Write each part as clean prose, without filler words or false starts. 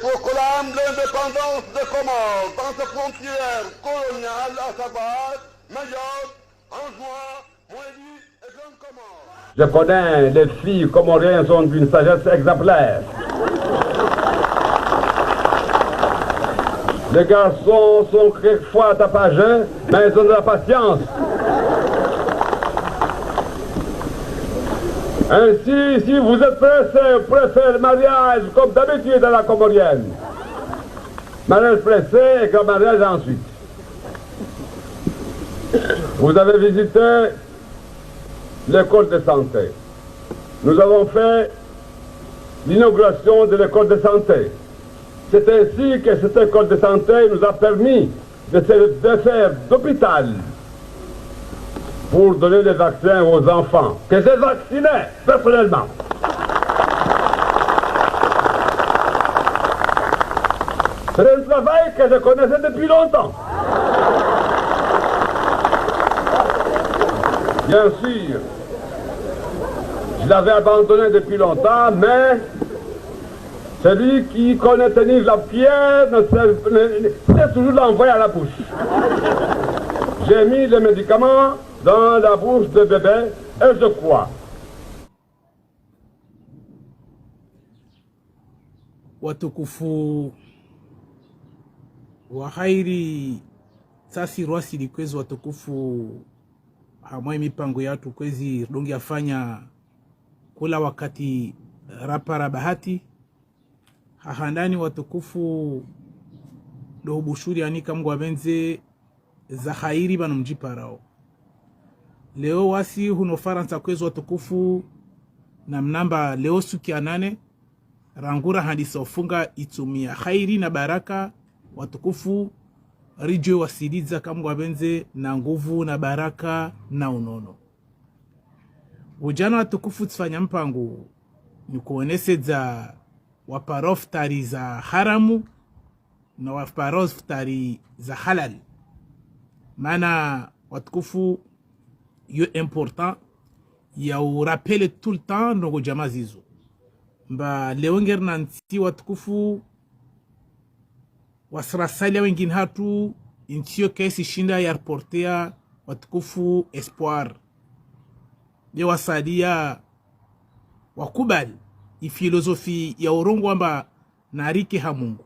proclame l'indépendance des Comores dans ses frontières coloniales, à savoir Mayotte, Anjouan, Moélie et Grande Comore. Je connais les filles comoriennes sont d'une sagesse exemplaire. Les garçons sont quelquefois tapageux, mais ils ont de la patience. Ainsi, si vous êtes pressé, vous préférez le mariage comme d'habitude à la comorienne. Mariage pressé et grand mariage ensuite. Vous avez visité l'école de santé. Nous avons fait l'inauguration de l'école de santé. C'est ainsi que cette école de santé nous a permis de se faire d'hôpital pour donner des vaccins aux enfants, que j'ai vaccinés personnellement. C'est un travail que je connaissais depuis longtemps. Bien sûr, je l'avais abandonné depuis longtemps, mais celui qui connaît tenir la pierre sait toujours l'envoyer à la bouche. J'ai mis les médicaments dans la bouche de bébé et je crois. Watukufu wa khairi sasi rwasili kwezi watukufu hamwe mipango yatu kwezi dongi afanya kula wakati rapara bahati hahandani watukufu do bushuri anika mgwa benze za khairi banu mjiparao. Leo wasi huno faransa kwezi watukufu na mnamba leo suki anane rangura handisa ufunga itumia khairi na baraka watukufu rijwe wasiliza kamgwa benze na nguvu na baraka na unono. Ujana watukufu tfanya mpangu ni kuoneseza waparoftari za haramu na waparoftari za halal. Mana watukufu yo important ya urapele tout le temps nongo jama zizo. Mba lewenger nanti watukufu wasrasalia wengine hatu intio kesi shinda ya reportea watukufu espoir. Ye wasadia wakubali ifilosofi ya urongo wamba narike hamungu.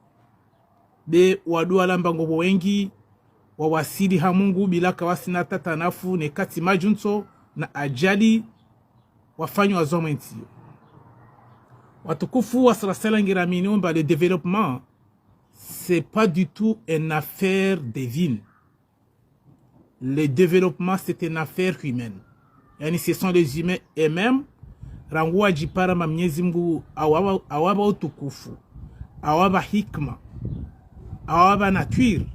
Be wadua lamba ngobo wengi wawasili hamungu bila kawasina tatanafu ne kati majunso na ajali wafanyo wazoma intio. Watukufu wasrasala ngiramini wamba le développement c'est pas du tout une affaire divine. Le développement c'est une affaire humaine. Yani ce sont les humains eux-mêmes ranguwa jipara mamnyezi mgu awaba utukufu, awaba hikma, awaba nature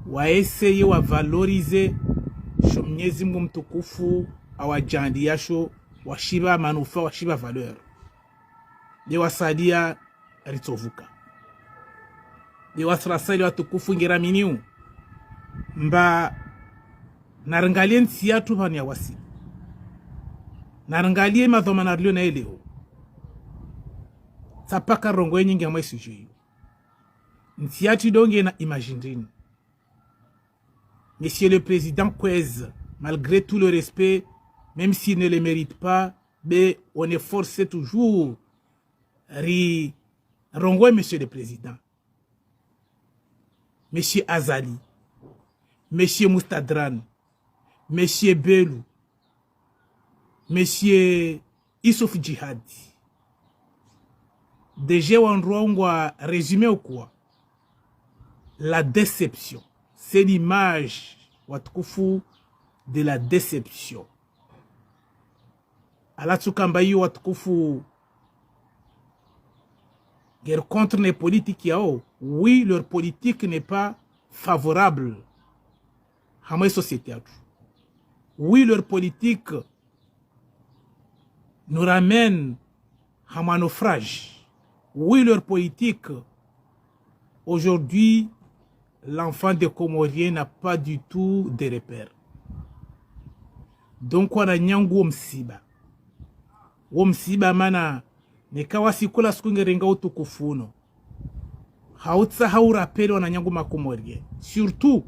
waeseye wa valorize sho mnyezi mgu mtukufu awajandi yasho washiba manufa washiba valeur. De wasadia ritovuka. De wasrasali watukufu ngeraminiu mba narangalie nsiatu hani ya wasi. Narangalie madhoma narlio na eleo. Sapaka rongo nyingi ya mwesi juyu. Nsiatu donge na imagindrini. Monsieur le Président Kwez, malgré tout le respect, même s'il ne le mérite pas, mais on est forcé toujours ri rongo Monsieur le Président. Monsieur Azali, Monsieur Moustadran, Monsieur Belou, Monsieur Issouf Djihadi. Déjà on va résumer ou quoi? La déception. C'est l'image watukufu de la déception. Alatsukambayi watukufu guerre contre les politiques yao. Oui, leur politique n'est pas favorable à ma société. Oui, leur politique nous ramène à un naufrage. Oui, leur politique, aujourd'hui, l'enfant de Comorien n'a pas du tout de repères. Donc, on a nyangu womsiba. Womsiba mana, nekawa sikula skungerenga utukufuno. hautsa haurapeli wananyangu makomorie surtout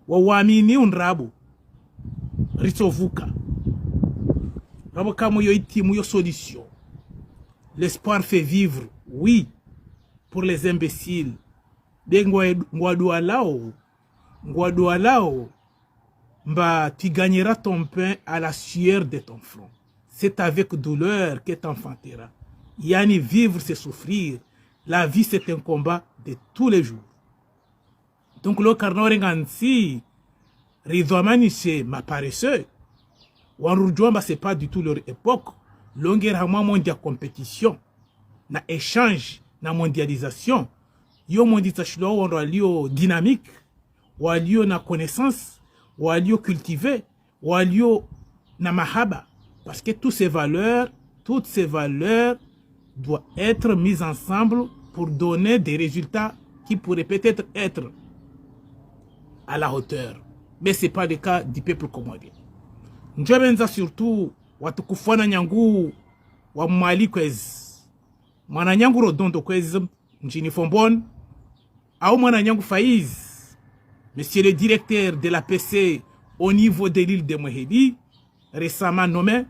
wawamini unrabu ritsovuka rabo kamo yo itimu yo solution. L'espoir fait vivre, oui, pour les imbéciles. De ngwadoualao mba tu gagneras ton pain à la sueur de ton front. C'est avec douleur que t'enfanteras. Yani vivre c'est souffrir. La vie c'est un combat de tous les jours. Donc le carnorengansi ridwamani c'est ma paresseux. Wanrujwamba c'est pas du tout leur époque. Longueur à mondial compétition, na échange, na mondialisation. Yo mondialisation on dynamique, walio na connaissance, walio cultivé, walio na mahaba. Parce que toutes ces valeurs doivent être mises ensemble pour donner des résultats qui pourraient peut-être être à la hauteur. Mais ce n'est pas le cas du peuple comorien. Njobenza surtout watukufana nyangu wa Mali kwezi. Mwana nyangu Rodondo kwezi mjini Fombon. Au mwana nyangu Faiz. Monsieur le directeur de la PC au niveau de l'île de Mohedi, récemment nommé.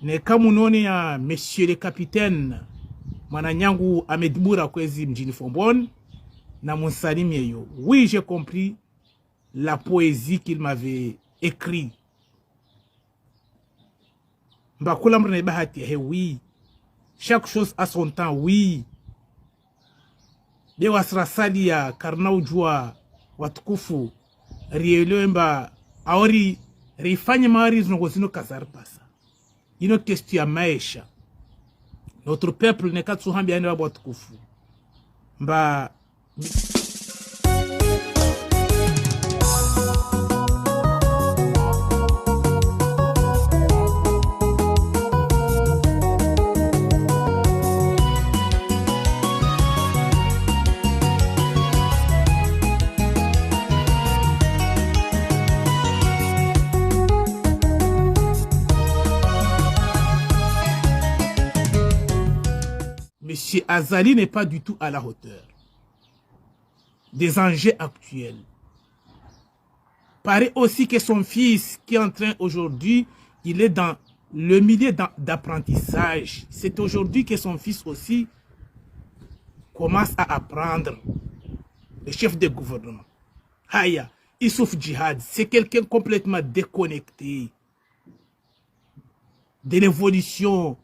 Ne kamunoni ya monsieur le capitaine mwana nyangu Amedboura kwezi mjini Fombon. Na monsalimi yo. Oui, j'ai compris la poésie qu'il m'avait écrit. Oui, chaque chose a son temps, oui. De wasrasali ya karna ujua watukufu rielewe mba aori rifanye maari zinogozino kazarpasa. Ino question ya maisha. Notre peuple ne katsuhambi ane wabu watukufu. Mba Monsieur Azali n'est pas du tout à la hauteur des enjeux actuels. Paraît aussi que son fils, qui est en train aujourd'hui, il est dans le milieu d'apprentissage. C'est aujourd'hui que son fils aussi commence à apprendre. Le chef de gouvernement. Haya, Issouf Djihad, c'est quelqu'un complètement déconnecté de l'évolution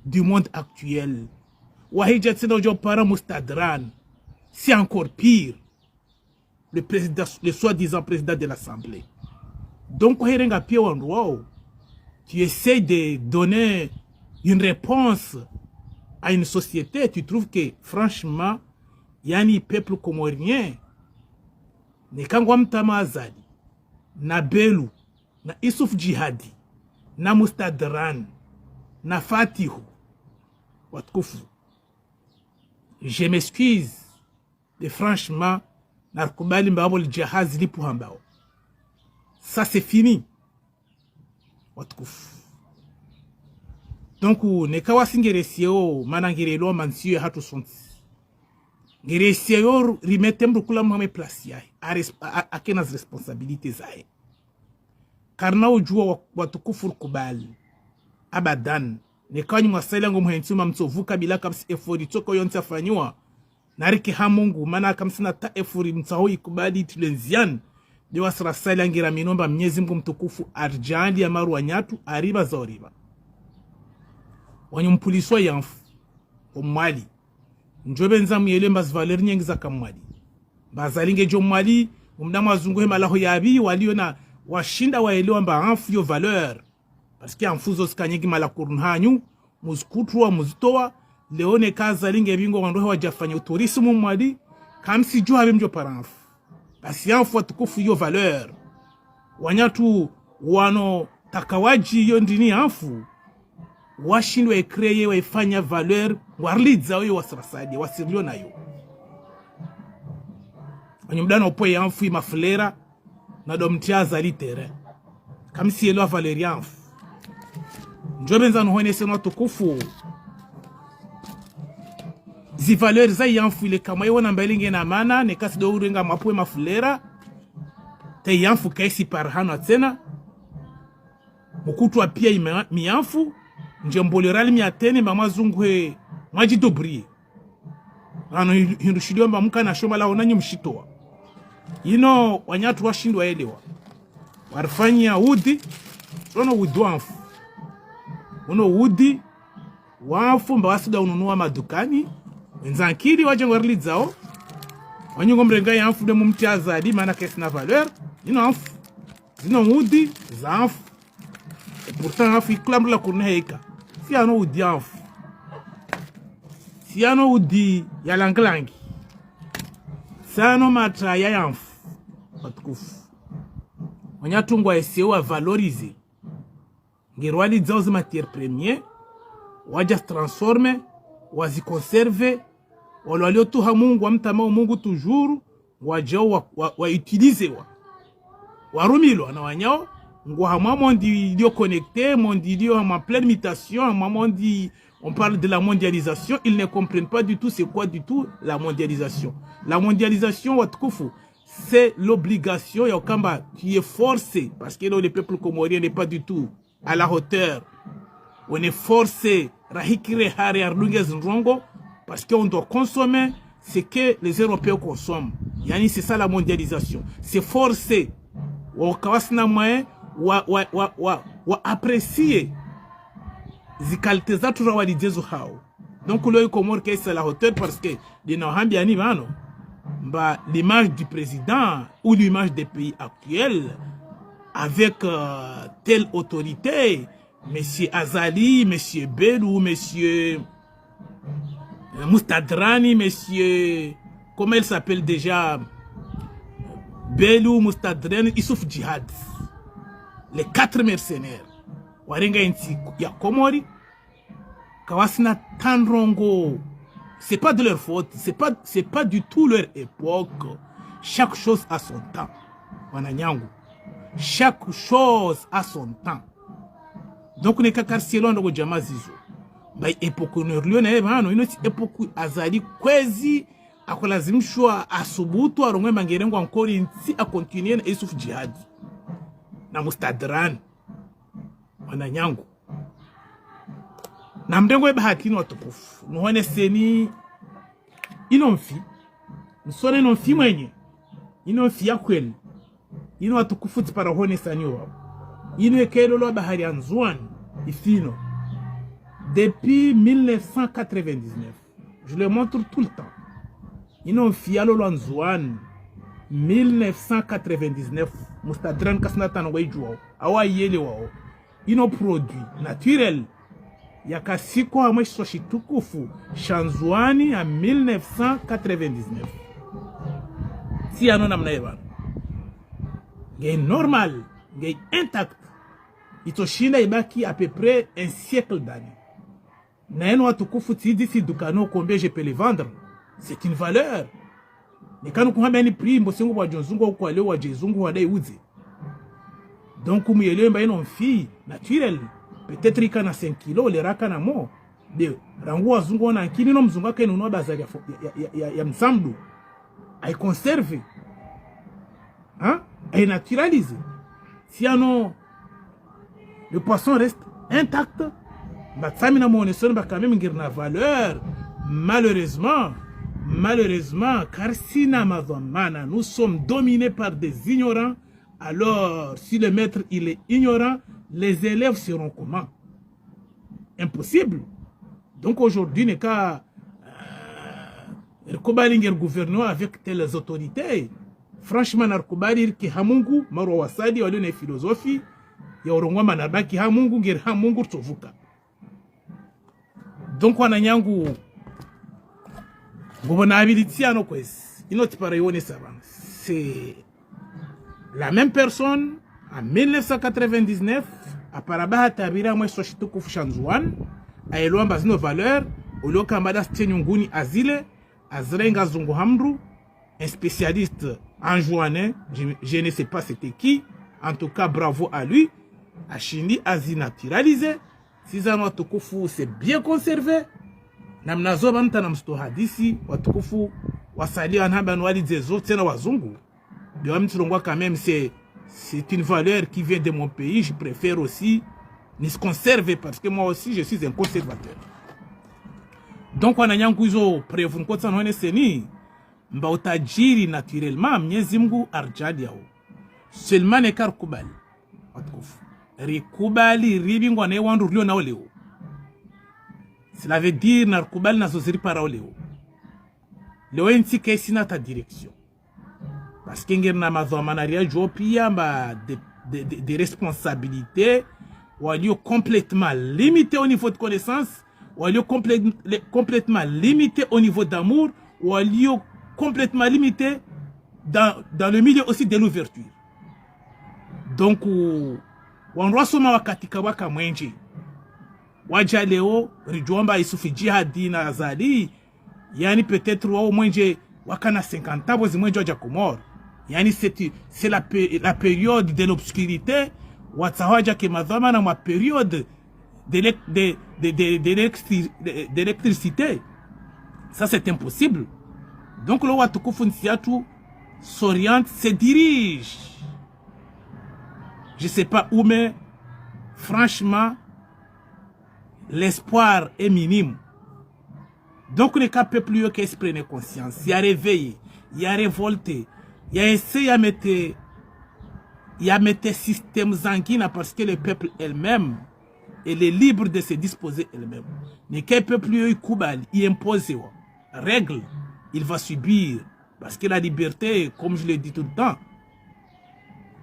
du monde actuel. Wahidja Tsedojo Para Moustadran, c'est encore pire. Le soi-disant président de l'Assemblée. Donc, tu essaies de donner une réponse à une société, tu trouves que, franchement, il y a un peuple comorien, ne Kangwam Tamazali, na Belou, na Issouf Djihadi, na Moustadran, na Fatihu, Watkufu. Je m'excuse, mais franchement, nakubali mbabo l'jihaz lipu hambao. Ça c'est fini. Watkufu. Donc, nekawa singeresio manangirelo mansio hatu sonti. Ngeresio rimetembu kula mwame plasi yae. Akenas responsabilite zae. Karna ujua watukufu kubali. Abadan. Nekani mwasailia ngumuhensuma mtsovuka bila kamsi efori toko yonti afanyua. Nariki hamungu mana kamsi na ta efori mtsaho ikubali tulenzian. Dewa sarasailia ngira minomba mnyezi mgu mtukufu arjandi ya maru wanyatu ariba za oriba. Wanyumpuliswa yanfu. Omwali. Njobe nza mwele mbaz valeri nyengiza kamwali. Bazalinge jo mwali. Umdamu wazunguhe malaho yabi walio na washinda waelewa mba anfu yo valeur. Parce que en fuzo skanyegi malakurunhanyu, muzikutuwa, muzitowa, leone kaza linge bingo wandohe wajafanya uturismu mwadi, kamsi jua bimjo paranfu. Basi yanfu watukufu yo valeur. Wanyatu wano takawaji yo ndini yanfu, washindwe ekreye waifanya valeur, warlidza yo wasrasadi, wasirlio na yo. Wanyumdana upoye yanfu imafulera, na domtiaza litere. Kamsi yelo valeri yanfu. Njobenza nuhone seno tukufu zivaleur za yanfu ile kama yona mbalinge na mana ne kasi do urenga mapwe mafulera te yanfu kaisi parhano tena mukutwa pia miyanfu nje mbolerali miatene mama zungwe maji dobrie ano hindushiliwa mbamuka na shoma la onanyi mshitoa ino wanyatu washindwa elewa warfanya udi sono udi wanfu uno udi wanfu mba wasida ununua madukani nzankiri waje ngwarli zao wanyungo mrenga yanfu de mumti azadi mana kesi na valeur ino anfu zino udi za anfu et pourtant anfu iklambu la kurne heika si ano udi anfu si ano udi ya langlangi si ano matra ya yanfu watukufu wanyatungwa eseo wa valorize ngirwali zao zi matière premier waja transforme wazi conserve walio tuha Mungu wamtama Mungu toujours wajao wa utilize warumilo na wanyao ngwa mondi dio connecté mondi dio en pleine mutation mondi on parle de la mondialisation, ils ne comprennent pas du tout c'est quoi du tout la mondialisation. La mondialisation watukufu c'est l'obligation ya kamba qui est forcé parce que le peuple comorien n'est pas du tout à la hauteur. On est forcé rahikire hare ardunge zinrongo parce qu'on doit consommer ce que les Européens consomment. Yani c'est ça la mondialisation. C'est forcé. Wakawasina moyen wa apprécier les qualités za tura walijezo hao. Donc le Comore que c'est la hauteur parce que dina hambia ni bano ba l'image du président ou l'image des pays actuels avec telle autorité, monsieur Azali, monsieur Belou, monsieur Moustadrani, monsieur comment il s'appelle déjà, Belou, Moustadrani, Issouf Djihad, les 4 mercenaires warenga inti ya Komori kawasina tanrongo. C'est pas de leur faute, c'est pas du tout leur époque. Chaque chose a son temps. Wananyangu. Chaque chose a son temps. Donc ne kakarsielo ndo jamaa zizo. Ba époque nerlio na ebano ino époque azali kwezi akolazimshwa asubutu arongwe mangerengo encore inti a continuer na Issouf Djihad na Mustadran wananyangu na mdengo ebahati no watukufu nuhone seni inomfi nsone nomfi mwenye inomfi ya kweli ino watukufu tipara hone sanyo ino ekelo lo bahari anzuan ifino depuis 1999 je le montre tout le temps inomfi ya lo anzuan 1999 Mustadran kasnata no wejwa awa yele wao ino produit naturel yakasiko amwe shitukufu Shanzwani en 1999 si ano namna yeba nge normal nge intact itoshinda ibaki à peu près un siècle d'années na eno watukufu tidi si dukano combien je peux les vendre, c'est une valeur ni kanu kuhamba ni prix mbosengo wa jonzungu kwa leo wa jezungu wa dai uzi. Donc muyelema ino mfi naturel peut-être il y a 5 kilos, les rakana mo. De rangu wazungu na kini no mzungu ake nuno bazari ya msamdu. Ay conserve. Hein? Ay naturalise. Si ano le poisson reste intact, ba tsamina mo oneson ba quand même ngirna valeur. Malheureusement, car si namazomana, nous sommes dominés par des ignorants. Alors, si le maître il est ignorant, les élèves seront comment? Impossible. Donc aujourd'hui, n'est qu'à le gouvernement avec telles autorités. Franchement, Narkobalir qui hamungu, Maro Wasadi, ou une philosophie, et Orongwa Manaba qui hamungu, ngir hamungu tsovuka. Donc, on a nyangu, gouvernabilité à nos quest. Il n'est pas réuni ça. C'est la même personne en 1999 à Parabaha Tabira moi Soshituku Shanzwan a Eloamba nos valeurs au lieu Kamada Stenyunguni Azile Azrenga Zungu Hamdru, un spécialiste en jouanais, je ne sais pas c'était qui, en tout cas bravo à lui. Achini Azi naturalisé, si Zanotokufu c'est bien conservé, na mnazoba mta na msto hadisi watukufu wasali anhamba nwali zezo tena wazungu biwa mtilongwa quand même c'est une valeur qui vient de mon pays, je préfère aussi ni se conserver parce que moi aussi je suis un conservateur. Donc wana nyangu hizo prevu nkotsa nwane seni mba utajiri naturellement Mwenyezi Mungu arjali yao seulement nekar kubali watukufu rikubali ribingwa na wandu rio nao leo. Cela veut dire na rikubali na zoziri para leo leo nti kesi na ta direction parce que ngir na mazomanaria jo pia mba des responsabilités walio complètement limité au niveau de connaissance, walio complètement limité au niveau d'amour, walio complètement limité dans le milieu aussi de l'ouverture. Donc wanrwa soma wakati kawaka mwenji waja leo rijuamba isufi jihadi na azali yani peut-être wao mwenje wakana 50 ans bozi mwenje waja kumor yani c'est la période de l'obscurité watsawaja ke madhama na ma période d'électricité. Ça c'est impossible. Donc le watukufu nsiatu s'oriente, se dirige. Je sais pas où, mais franchement l'espoir est minime. Donc les cas peuple qui se prennent conscience, il y a réveillé, il y a révolté, il y a essayé à mettre système sanguine parce que le peuple elle-même elle est libre de se disposer elle-même. Mais quel peuple il impose règle, il va subir parce que la liberté, comme je le dis tout le temps,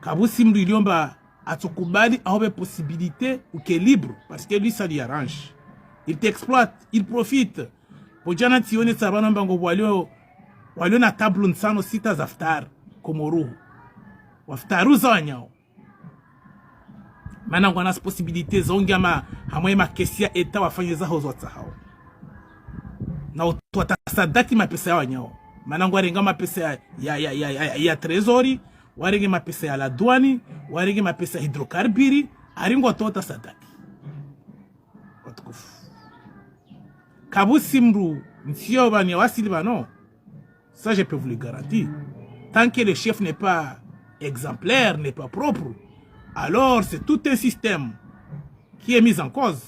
Kabusim Liomba a tukubali a une possibilité ou qui est libre parce que lui ça lui arrange. Il t'exploite, il profite. Pojana tione sabana bango walio na table nsano sita zaftar komoru. Waftaru zanyao. Mana ngwana possibilité zonga hamwe makesia eta wafanye za hozo tsahao. Na utota sadaki mapesa ya wanyao. Mana ngwarenga mapesa ya trésori, warenge mapesa ya la douane, warenge mapesa hydrocarbures, aringo tota sadaki. Watukufu. Kabusimru nsio bani wasili bano. Ça je peux vous le garantir. Tant que le chef n'est pas exemplaire, n'est pas propre, alors c'est tout un système qui est mis en cause.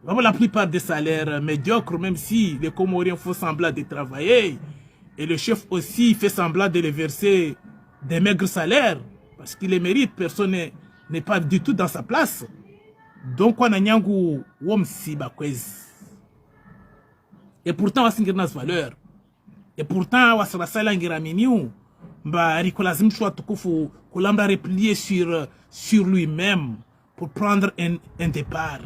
Vraiment, la plupart des salaires médiocres, même si les Comoriens font semblant de travailler, et le chef aussi fait semblant de les verser des maigres salaires, parce qu'il les mérite, personne n'est pas du tout dans sa place. Donc, on a nyangu womsi bakwez. Et pourtant, on a une valeur. Et pourtant, on a une mba rikolazim chwa tukufu kulamba replier sur lui-même pour prendre un départ.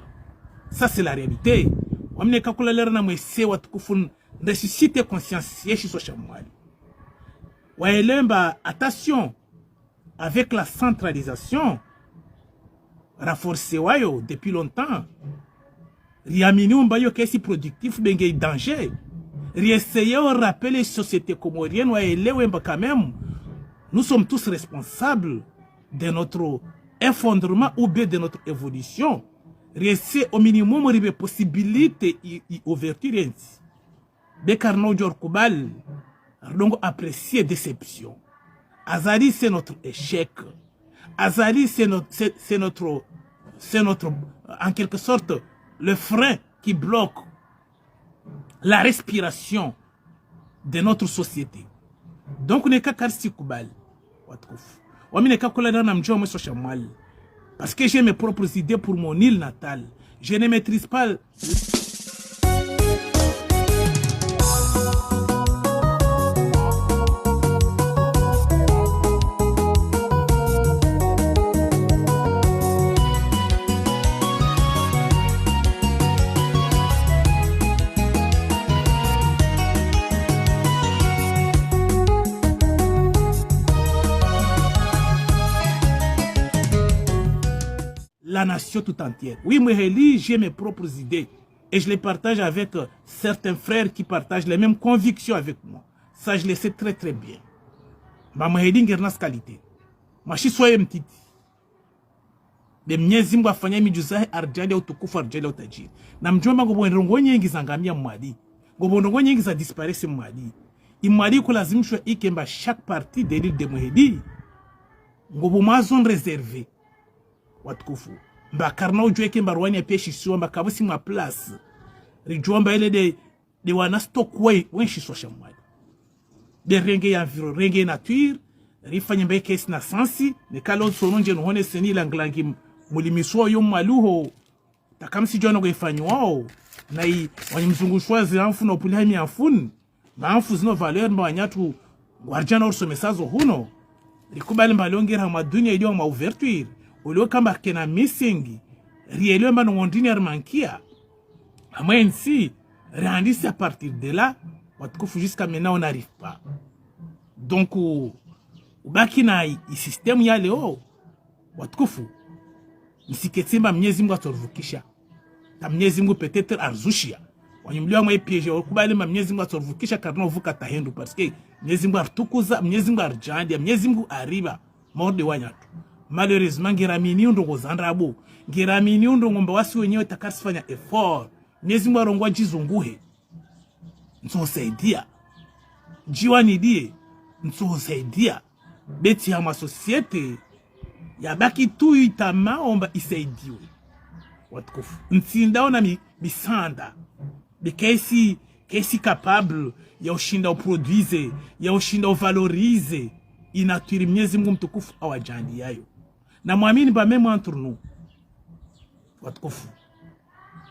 Ça c'est la réalité. Wamne kakula lera na mwese watukufu ressusciter conscience yeshi so shamwali. Waelemba attention avec la centralisation renforcée wayo depuis longtemps. Riamini umbayo kesi productif benge danger. Réessayer de rappeler les sociétés comoriennes, quand même, nous sommes tous responsables de notre effondrement ou bien de notre évolution. Réessayer au minimum de possibilités d'ouverture. Bekarno Dior Koubal, donc apprécier déception. Azali, c'est notre échec. Azali, c'est notre, en quelque sorte, le frein qui bloque la respiration de notre société. Donc, on est qu'à Karsi Koubal. On est qu'à Koulada Namjo Mousso Chamal. Parce que j'ai mes propres idées pour mon île natale. Je ne maîtrise pas. La nation tout entière. Oui, moi, j'ai mes propres idées et je les partage avec certains frères qui partagent les mêmes convictions avec moi. Ça, je le sais très très bien. Ma qualité. Ma chi soye mtiti. be Mwenyezi Mungu afanya mijuzahe arjali utukufu arjali utajiri na mjomba ngo bonrongo nyingi zangamia mwadi ngo bonrongo nyingi za disparaisse mwadi imwadi kulazimishwa ikemba chaque partie de l'île de Mohedi ngo bomazon réservé watukufu mba karna ujwe kemba rwani ya peshi siwa mba kabusi mwa place rijomba ile de wana stock way wenshi sosha mwadi de renge ya environ renge nature rifanye mba kesi na sansi ne kalo sononje no hone seni langlangi mulimiswa yo maluho takamsi jona go ifanywa na wanyimzungushwa ziamfu no pulihami afun maamfu zino valeur mba wanyatu warjana orso mesazo huno rikubali mbalongera madunia idio ma ouverture ulio kamba kena missing rielio mba ngondini armankia amwensi rendisi à partir de là watukufu jusqu'à maintenant on n'arrive pas donc ubaki na système ya leo watukufu msiketimba Mwenyezi Mungu atoruvukisha ta Mwenyezi Mungu peut-être arzushia wanyumliwa mwe piège ukubali Mwenyezi Mungu atoruvukisha karno vuka tahendu parce que Mwenyezi Mungu artukuza Mwenyezi Mungu arjandia Mwenyezi Mungu ariba morde wanyatu malheureusement ngiramini ndo zandrabo ngiramini ndo ngombe wasi wenyewe takasifanya effort Mwenyezi Mungu arongwa jizunguhe nsosaidia jiwani die nsosaidia beti ya masosiete ya baki tu itama omba isaidiwe watukufu nsindao na misanda de kesi capable ya ushinda uproduise ya ushinda uvalorize inaturi Mwenyezi Mungu mtukufu awajandi yayo na muamini ba même entre nous watukufu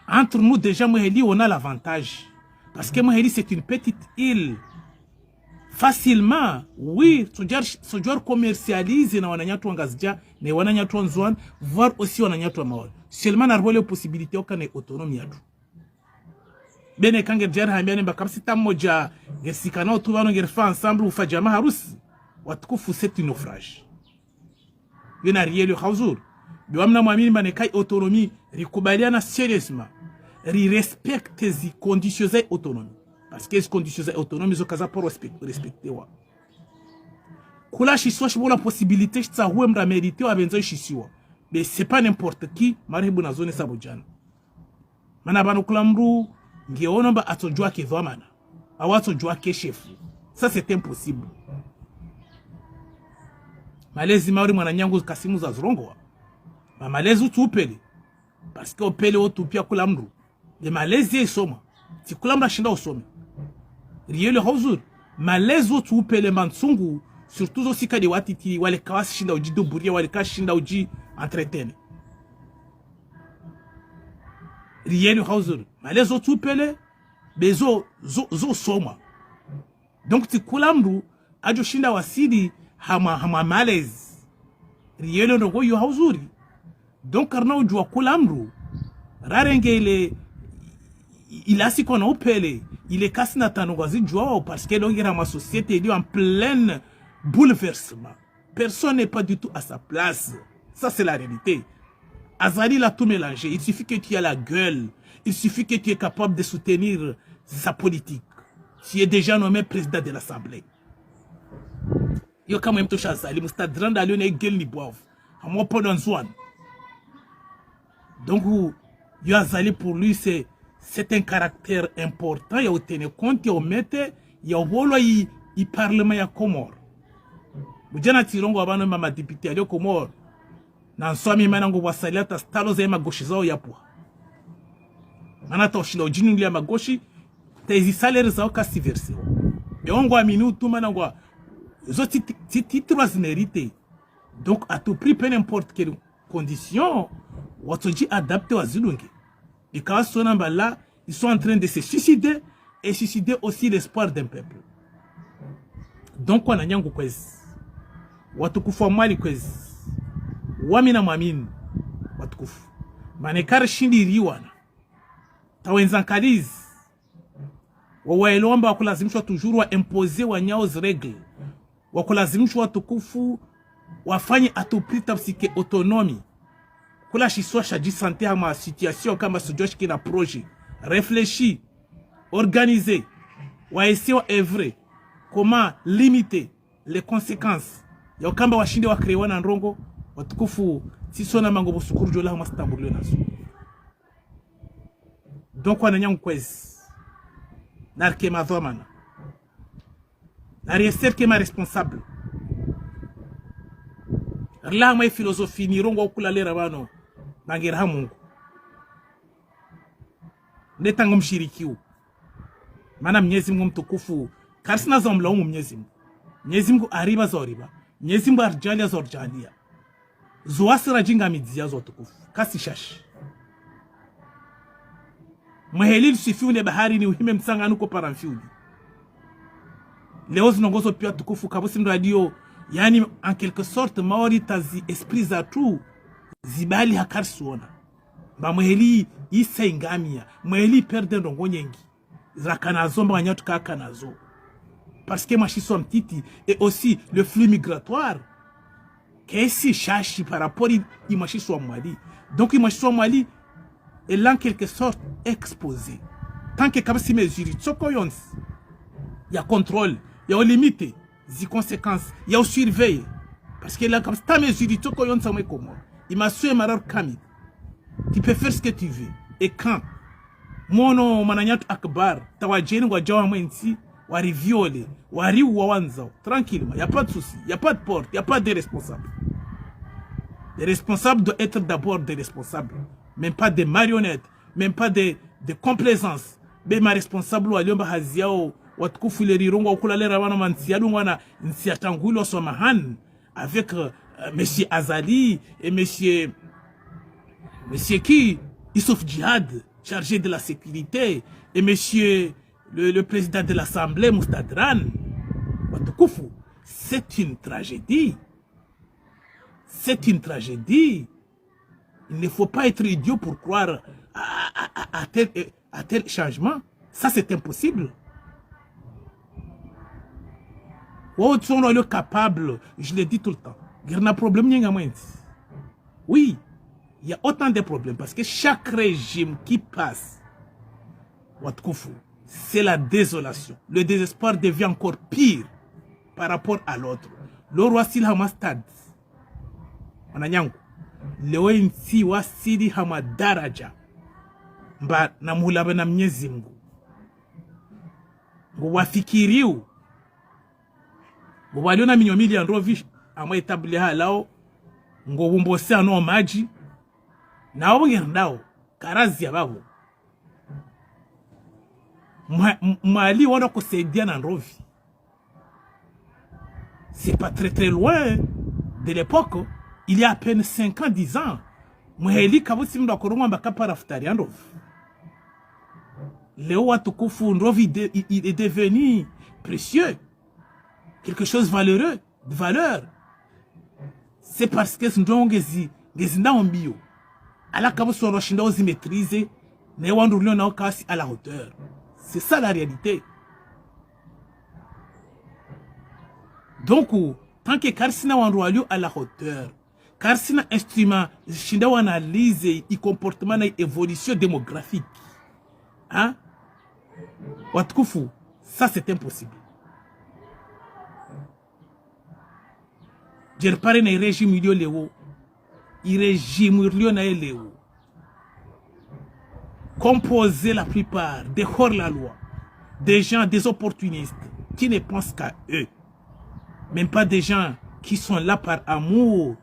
entre nous déjà Moheli on a l'avantage parce que Moheli c'est une petite île facilement oui sojor commercialise na wananyatu wangazija na wananyatu wanzwan voir aussi wananyatu maol seulement na rwele possibilité okane autonomie yatu bene kange jara hambiane bakapsi tamoja gesikana otubano ngerfa ensemble ufa jamaa harusi watukufu c'est un naufrage bena rielo khawzur biwamna muamini manekai autonomie rikubaliana sérieusement ri respecte zi conditions autonomie parce que les conditions autonomes sont capables pour respecter wa kula shiswa shibola possibilité tsa huemra mériter wa benzo shiswa mais c'est pas n'importe qui maribu na zone sabujana mana banu kulamru ngeona ba atojua ke vamana awatojua ke chef ça c'est impossible malezi mauri mwananyangu kasimu za zrongo malezi utupele parce que opele otupia kulamru de malezi esoma ti kulamra shinda osome rielo hozur malezi otupele mansungu surtout aussi kadi watiti wale kawasi shinda uji doburia wale kashi shinda uji entretene rielo hozur malezi otupele bezo zo soma donc ti kulamru ajo shinda wasidi hama malezi rielo ndo yo hozuri donc karna ujua kulamru rarenge il a si qu'on opele il est cassé na tanongazi jua parce que l'ongira ma société est en plein bouleversement personne n'est pas du tout à sa place ça c'est la réalité Azali l'a tout mélangé il suffit que tu aies la gueule il suffit que tu es capable de soutenir sa politique tu es déjà nommé président de l'Assemblée yo quand même touche Azali mustadran da lione gueule ni boave amo pendant zone donc yo Azali pour lui c'est un caractère important ya tenir compte ya omete ya wolo i parlement ya Comore bujana tirongo abano mama député ya Comore na nswami manango wasalata stalo za magoshi zao yapo mana toshilo jinungi ya magoshi tezi salaire zao kasi verse yongo aminu tu manango zo titre zinérité donc à tout prix peu n'importe quelle condition watoji adapté wa zilungi. Les cas sont là, ils sont en train de se suicider et suicider aussi l'espoir d'un peuple. Donc on a nyango kwezi. Watukufu mwali kwezi. Wamina mwamini. Watukufu. Manekari shindi riwana. Tawenzankalizi. Wawaelomba wakulazimishwa toujours wa imposer wanyao zregle. Wakulazimishwa watukufu wafanye atuprita psike autonomie. Kula shiswa shaji santé à ma situation kama sujosh ki na projet réfléchi organisé wa essayer œuvrer comment limiter les conséquences ya kamba washinde wa créer na ndongo watukufu si sona mango busukuru jola hama stambulio naso. Donc on a un quiz. Narke ma domana. Nariester que ma responsable. Là ma philosophie ni rongo kula lera bano. Nangera hamungu. Netango mshirikiu. Mana Mwenyezi Mungu mtukufu karsina za mlaumu Mwenyezi Mungu. Mwenyezi Mungu ariba zoriba. Mwenyezi Mungu arjalia zorjalia. Zuasira jinga midzia zotukufu. Kasi shashi. Mwehelil sifiune bahari ni uhime msanga nuko paramfiuni. Leo zinongozo pia tukufu kabusi ndo adio. Yani en quelque sorte maori tazi esprit za tu zibali hakarsuona. Ba mweheli isa ingamia. Mweheli perde ndongo nyengi. Zakanazo mba nyatu kakanazo. Parce que machiso mtiti et aussi le flux migratoire. Qu'est-ce chachi par rapport à machiso mwali. Donc machiso mwali est là en quelque sorte exposé. Tant que kabasi mesure tsokoyons. Il y a contrôle, il y a limite, il y a conséquences, il y a surveille. Parce que là comme ta mesure tsokoyons ça me comment. Il m'a su marar kami. Tu peux faire ce que tu veux et quand mono mananyatu akbar tawajeni wa jawa mwensi wari viole wari wawanzao tranquillement, il y a pas de souci, il y a pas de porte, il y a pas de responsable. Les responsables doivent être d'abord des responsables, même pas des marionnettes, même pas des complaisance. Mais ma responsable wa liomba haziao watukufu le rirongo kula le ravana mansialu wana nsiatangulo somahan avec monsieur Azali et monsieur qui Issouf Djihad chargé de la sécurité et monsieur le président de l'Assemblée Moustadran. Watukufu, c'est une tragédie. C'est une tragédie. Il ne faut pas être idiot pour croire à tel changement. Ça, c'est impossible. Oh, ils sont capables, je le dis tout le temps. Il y a un problème. Oui, il y a autant de problèmes parce que chaque régime qui passe, c'est la désolation. Le désespoir devient encore pire par rapport à l'autre. Le roi Silhamastad, leo nsi wasili hama daraja mba na muhulabe na Mwenyezi Mungu ngo wafikiriu ngo waliona minyomili ya ndovi ama etabli halao ngo bumbose ano maji na wabongerdao karazi ya babo mali wana kusaidia na ndovi. C'est pas très loin de l'époque. Il y a à peine 5 ans, 10 ans, Mweli kabusi mdo akoroma mbakapa rafutari andov. Léo Watukufu Ndov, il est devenu précieux. Quelque chose valeureux, de valeur. C'est parce que Ndongezi, Gezinda Ombio. Ala kabusi Roshinda ozi maîtriser, ne wandoulion na okasi à la hauteur. C'est ça la réalité. Donc, tant que Karsina wandoulion à la hauteur, car c'est un instrument qui analyse le comportement et l'évolution démographique. Hein? Watukufu, ça c'est impossible. Je repars dans le régime Léo. Le régime Léo. Composé la plupart des hors-la-loi, des gens, des opportunistes qui ne pensent qu'à eux. Même pas des gens qui sont là par amour.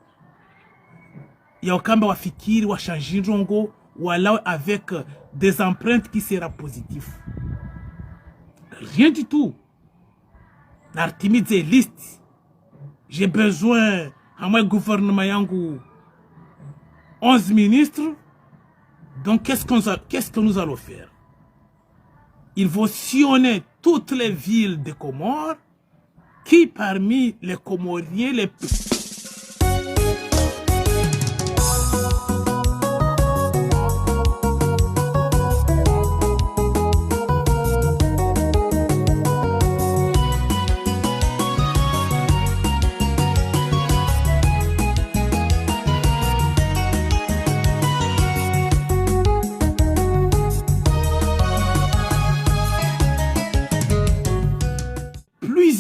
Il y a aucun wa fikiri wa changer rongo ou alors avec des empreintes qui sera positives. Rien du tout. L'artimide liste. J'ai besoin à mon gouvernement yangu 11 ministres. Donc qu'est-ce que nous allons faire? Il faut sillonner toutes les villes de Comores qui parmi les Comoriens les plus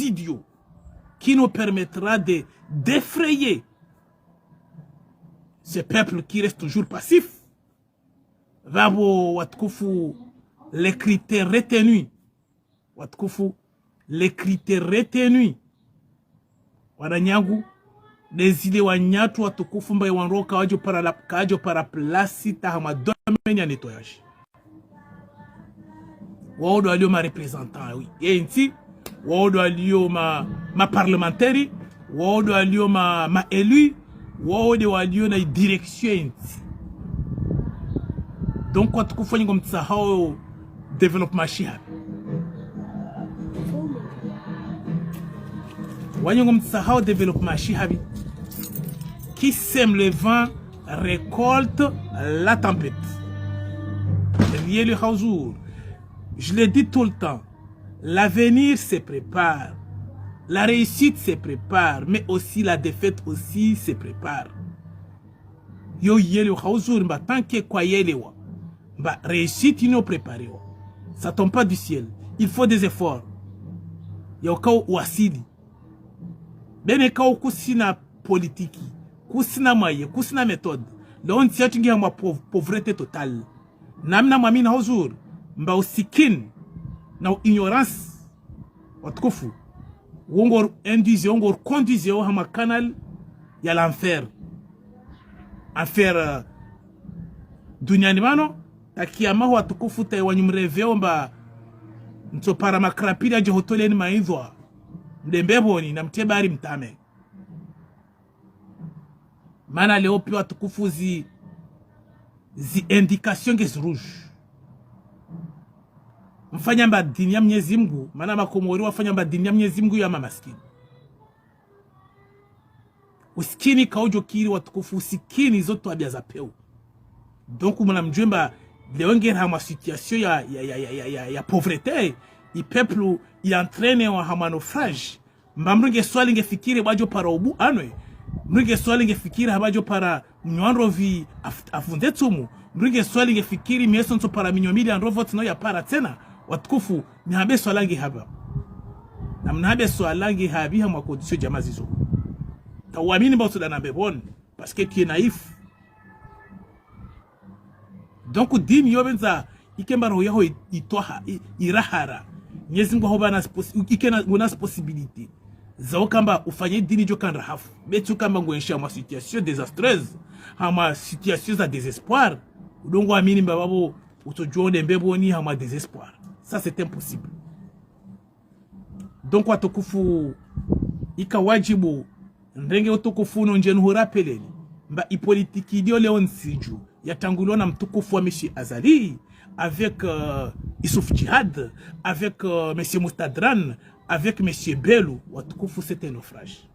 idiots qui nous permettra de défrayer ce peuple qui reste toujours passif. Vabo watkufu les critères retenus. Watkufu les critères retenus. Waranyangu les idées wanyatu watukufu mbaye wanroka kajo para plasi tahama domaine ya nettoyage. Waudo alio ma représentant oui. Et ainsi waudo alio ma parlementaire, waudo alio ma élu, waudo alio na direction ainsi. Donc what kufanya comme ça how développement chia. Wanya comme ça how développement chia qui sème le vent récolte la tempête. Rien le jour. Je le dis tout le temps. L'avenir se prépare. La réussite se prépare, mais aussi la défaite aussi se prépare. Yo yele jour mba tant que quoi yele wa. Bah, réussite, ils nous préparé. Ça tombe pas du ciel. Il faut des efforts. Il y a au wasili. Bene kao kusina politique, kusina maye, kusina méthode. L'on tient que ma pauvreté totale. Namna mamina hozur, mba usikin, na ignorance. Watkofu. Wongor induisé, wongor conduisé au hama canal, y a l'enfer. Enfer duniani takiyama watukufu ta wanyumreveo mba ntopara makrapiri aje hotoleni maidhwa ndembeboni na mtebari mtame. Mana leo pia watukufu zi indication ngezi rouge. Mfanya mba dini ya Mwenyezi Mungu, mana makomori wafanya mba dini ya Mwenyezi Mungu ya mamaskini. Usikini kaujo kiri watukufu, usikini zoto abia za peu. Donc mwana mjwemba leongera hama situation ya pauvreté, i peuple i entraîne wa hama naufrage. Mbamrunge swali ngefikiri bajo para ubu anwe. Mrunge swali ngefikiri habajo para mnywanrovi afundetumu. Mrunge swali ngefikiri miesonso para minyomili androvot no ya para tena. Watukufu nihabe swalangi haba. Na mnahabe swalangi habi hama kondisyo jamazizo. Tawamini bautu da nambebon. Parce que tu es naïf. Donc dini yobenza ikemba roho yaho itoha irahara. Mwenyezi Mungu hobana ikena ngona possibilité. Zao kamba ufanye dini jo kan rahafu. Betu kamba ngwensha ma situation désastreuse. Hama situation za désespoir. Udongo amini mbababo utojone mbeboni hama désespoir. Ça c'est impossible. Donc watukufu ikawajibu ndenge utukufu no njenu hurapeleni. Mba ipolitiki dio leon siju. Yatangulwa na mtukufu wa Monsieur Azali, avec Issouf Djihad, avec Monsieur Moustadran, avec Monsieur Belou. Watukufu c'était un naufrage.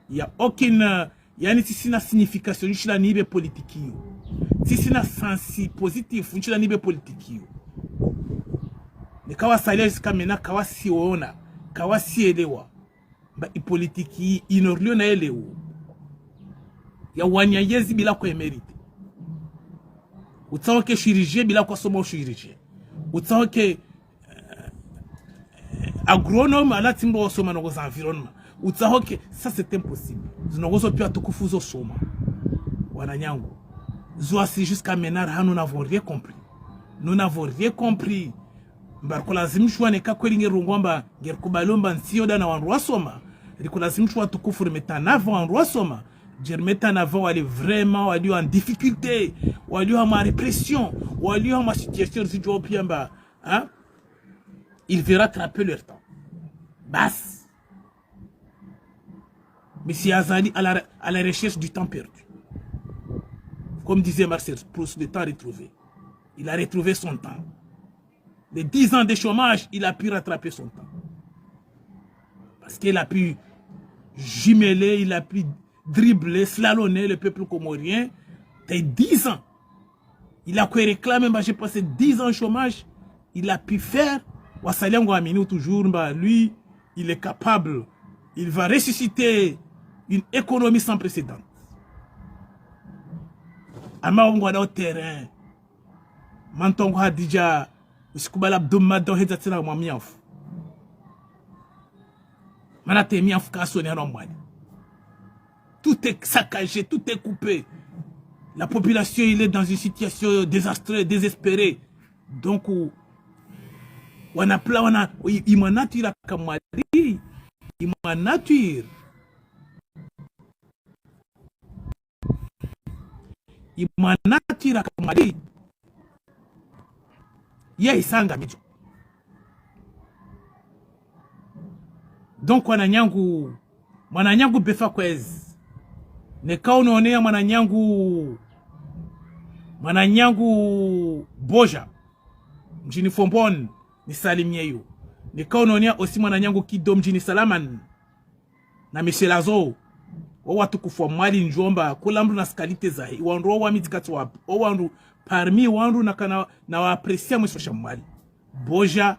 Il n'y a aucune... Yani si na signification, nchila nibe politiki yo. Si na sensi positif, nchila nibe politiki yo. Ne kawa salesi kamena, kawa siona, kawa sielewa. Ba ipolitiki inorlio na elewo. Ya wanyanyezi bila kwa emerite. Utahoke chirurgien bila kwa soma chirurgien. Utahoke agronome ala timbo soma no environnement. Utahoke ça c'est impossible. Zinogozo pia tukufuzo soma. Wananyangu. Zoasi jusqu'à maintenant nous n'avons rien compris. Nous n'avons rien compris. Mbarkolazimshwa ne kakweli ngirungwamba ngirkubalomba nsioda na wanru wasoma. Rikolazimshwa tukufu remetanavo wanru wasoma. Mettre en avant, elle est vraiment en difficulté, elle est en répression, elle est en situation de hein? Il verra attraper leur temps. Basse. Monsieur Azali à la recherche du temps perdu. Comme disait Marcel Proust, le temps retrouvé. Il a retrouvé son temps. Les 10 ans de chômage, il a pu rattraper son temps. Parce qu'il a pu jumeler, il a pu dribbler, slalonner le peuple comorien. T'as 10 ans. Il a quoi réclamer, j'ai passé 10 ans au chômage. Il a pu faire. Toujours, lui, il est capable. Il va ressusciter une économie sans précédent. Ama au terrain. Mantongo Hadija, usikubala abdoma do hezatina mwa miafu. Mana te miafu kaso ni hanomwani. Tout est saccagé, tout est coupé. La population, il est dans une situation désastreuse, désespérée. Donc, on a plein, il m'a nature comme Mali, il m'a nature. Il m'a nature comme Mali. Ya isanga mijo. Donc mwananyangu befa kwez. Neka unaonea mwananyangu Boja. Mjini Fombon ni salimie yu. Neka unaonea osi mwananyangu Kido mjini Salaman. Na Michelazo. Watu kufwa mwali njomba. Kula mdu na skalite zahi. Wandu wa midikatu wapu. Wandu parmi wandu na wapresia mwesosha mwali. Boja,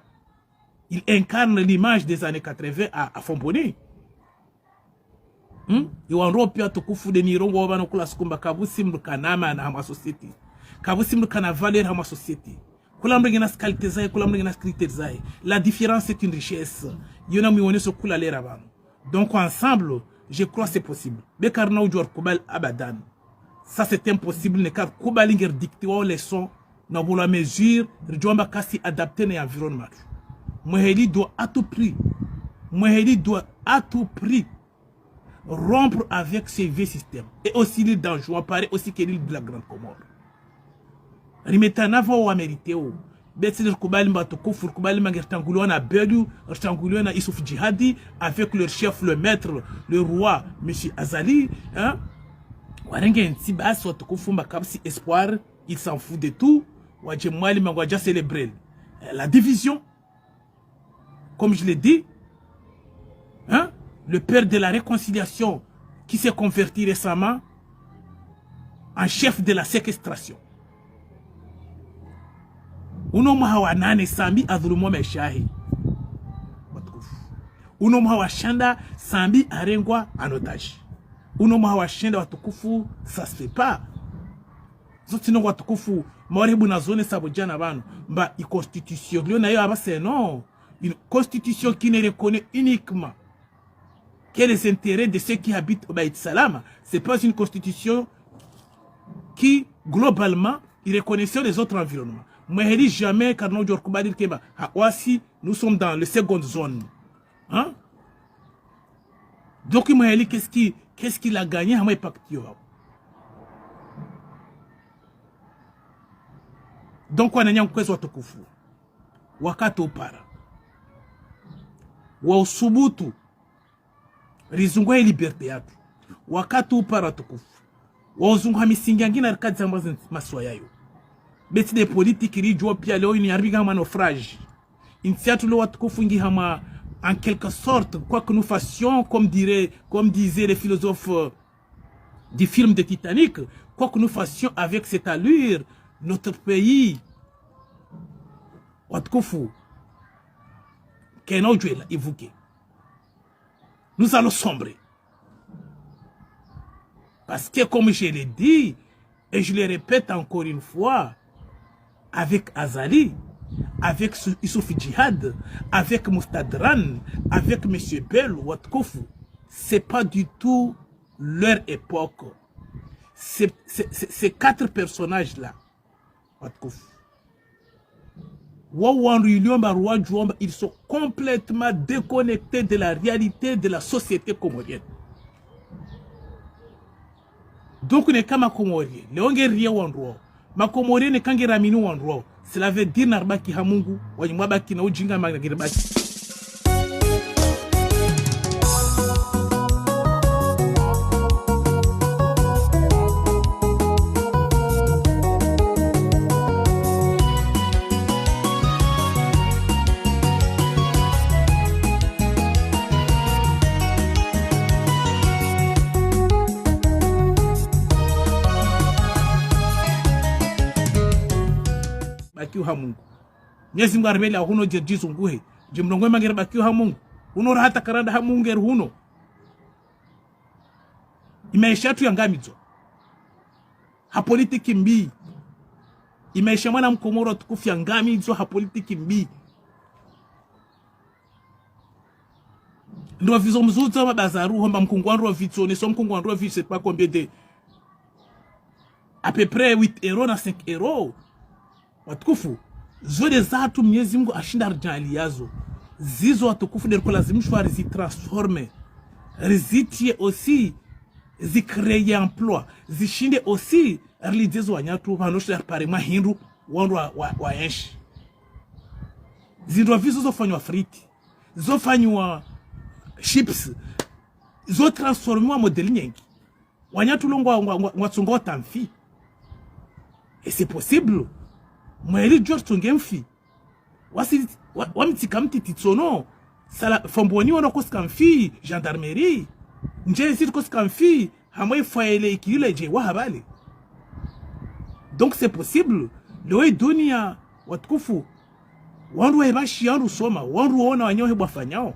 il incarne l'image des années 80 à Fomboni. Iwanro pia tukufu de nirongo wabano kula sukumba kabusi mrukanama na hama society. Kabusi mrukana valeur hama society. Kula mrugina skalite zae, kula mrugina skalite zae. La différence est une richesse. Yona miwone so kula lera bano. Donc ensemble, je crois c'est possible. Bekarna ujor kubal abadan. Ça c'est impossible, car Koubaling dicté aux leçons, dans la mesure, Rijouamba Kassi adapté à l'environnement. Moheli doit à tout prix, rompre avec ces vieux systèmes. Et aussi les dangers, on paraît aussi qu'il est de la Grande Comore. Rimetana va ou amérité ou. Betsil Koubali Mbatokoufour, Koubali Mangertangoulouan à Bedu, Rtangoulouan à Issouf Djihadi, avec leur chef, le maître, le roi, M. Azali, hein. Espoir, il s'en fout de tout. Célébrer la division, comme je l'ai dit, hein, le père de la réconciliation qui s'est converti récemment en chef de la séquestration. Uno mhawa nane sambi adhulumo meshahi. Uno mhawa shanda sambi arengwa en otage. Uno mhawa shanda watukufu, ça se fait pas. Zotino watukufu, moribu na zone sabojana bano. Mba, y constitution. Lyo na yo abase, non. Une constitution qui ne reconnaît uniquement que les intérêts de ceux qui habitent au Baït Salam. C'est pas une constitution qui, globalement, il reconnaissait les autres environnements. Moi, je dis jamais, car nous, nous sommes dans la seconde zone. Hein? Donc, moi, je dis, qu'est-ce qu'il a gagné à moi, donc, on a un peu de kufu. Wakato para. Wa usubutu. Rizungwa ya liberté yatu. Wakato para tukufu. Wa uzungwa misingi angina rikadi zambazi maswa yayo. Beti de politique rijwa pia leo ini arbiga hama naufrage. Intiatu lo watukufu ingi hama en quelque sorte, quoi que nous fassions, comme disaient les philosophes du film de Titanic, quoi que nous fassions avec cette allure, notre pays, nous allons sombrer. Parce que, comme je l'ai dit, et je le répète encore une fois, avec Azali, avec Issouf Djihad, avec Moustadran, avec M. Bell, Watkofu, c'est pas du tout leur époque. Ces quatre personnages-là, ils sont complètement déconnectés de la réalité de la société comorienne. Donc, on est comme un Comorien. Les Hongériens ont ma Comorien est quand ils ramènent un roi. Cela veut dire Narbaki Hamungu, ou Yamabaki na Ujinga Magirabaki. Hamungu. Nyezi mgaribeli huno jerjizu nguhe. Jimlongwe magere bakiu hamungu. Uno rahata karanda hamungu er huno. Imeisha tu yangamizo. Ha politiki mbi. Imeisha mwana mkomoro tukufu yangamizo ha politiki mbi. Ndo vizo mzuza mabazaru homba mkungwanro vitso ne som mkungwanro vit c'est pas combien de à peu près 8 euros na 5 euros. Watukufu zode zatu Mwenyezi Mungu ashinda arjali yazo zizo watukufu derko lazimishwa rizitransforme rizitie aussi zicrée emploi zishinde aussi relidezo wanyatu vanosha pare mahindu wandu wa enshi zindwa vizo zofanywa friti zofanywa chips zo transformwa modeli nyengi wanyatu longo ngwatsongo tamfi et c'est possible mweli George tungemfi wasi wamtika mtiti tsono sala fomboni wana koskamfi gendarmerie nje sit koskamfi hamwe faile ikile je wahabale. Donc c'est possible le dunia watukufu wandu webashi yandu soma wandu ona wanyohe bafanyao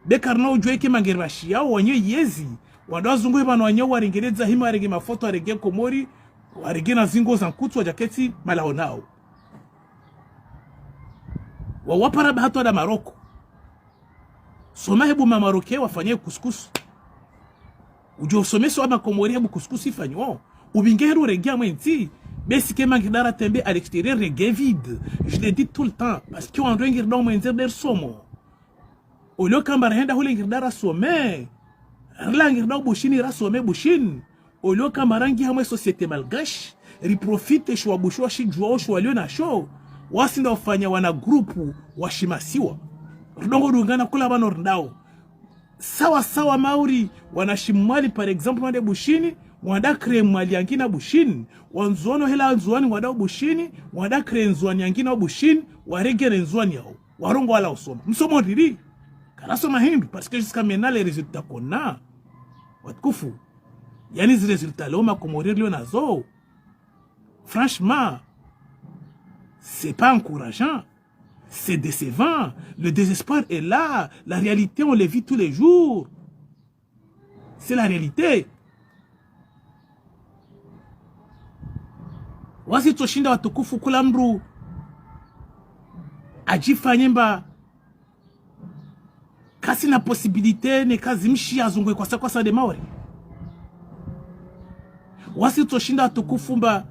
bekarna ujwe ke mangerbashi yao wanyo yezi wadazungu bana wanyo warengereza hima arenge mafoto arenge komori arenge na zingo za nkutu wa jaketi malahonao wawapara bahato da Maroko soma hebu mamaroke wafanye kuskus ujo someso ama komori hebu kuskus ifanywa ubingeru regia mwenti besi ke mangidara tembe à l'extérieur regia vide. Je le dis tout le temps parce que on doit ngir dans mwenti der somo olio kambara henda hule ngir dara some la ngir dans bushini ra some bushin olio kamarangi hamwe société malgache riprofite shwa bushwa shi jwa shwa lio na show wasinda ufanya wana grupu washimasiwa rdongo dungana kula bano ndao sawa sawa mauri wanashimwali par exemple wande bushini wanda kre mwali yangina bushini wanzono hela nzuani wanda bushini wanda kre nzuani yangina bushini waregere nzuani yao warongo wala usoma msomo riri karaso mahindu parce que jusqu'à maintenant les résultats qu'on a watukufu yani les résultats loma komorir lio nazo franchement c'est pas encourageant, c'est décevant, le désespoir est là, la réalité on le vit tous les jours, c'est la réalité. Wasi toshinda watukufu kula mru ajifanyemba kasi na possibilité ne kazi mshi azungwe kwa sa de maori. Wasi toshinda watukufu mba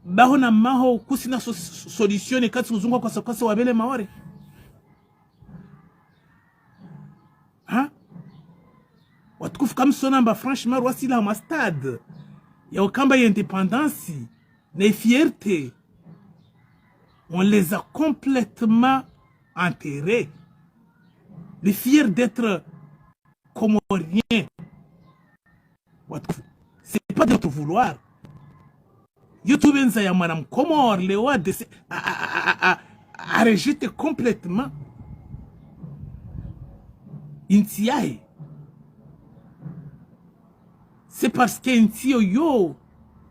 bahona maho kusina solution kati uzungwa kwa sokosa wabele maore ha watukufu kamsona mba franchement wasi la ma stade ya okamba ya indépendance na fierté on les a complètement enterrés. Les fiers d'être comoriens c'est pas de tout vouloir. YouTube nza ya mwana mkomor leo a rejeté complètement intiae. C'est parce que intio yo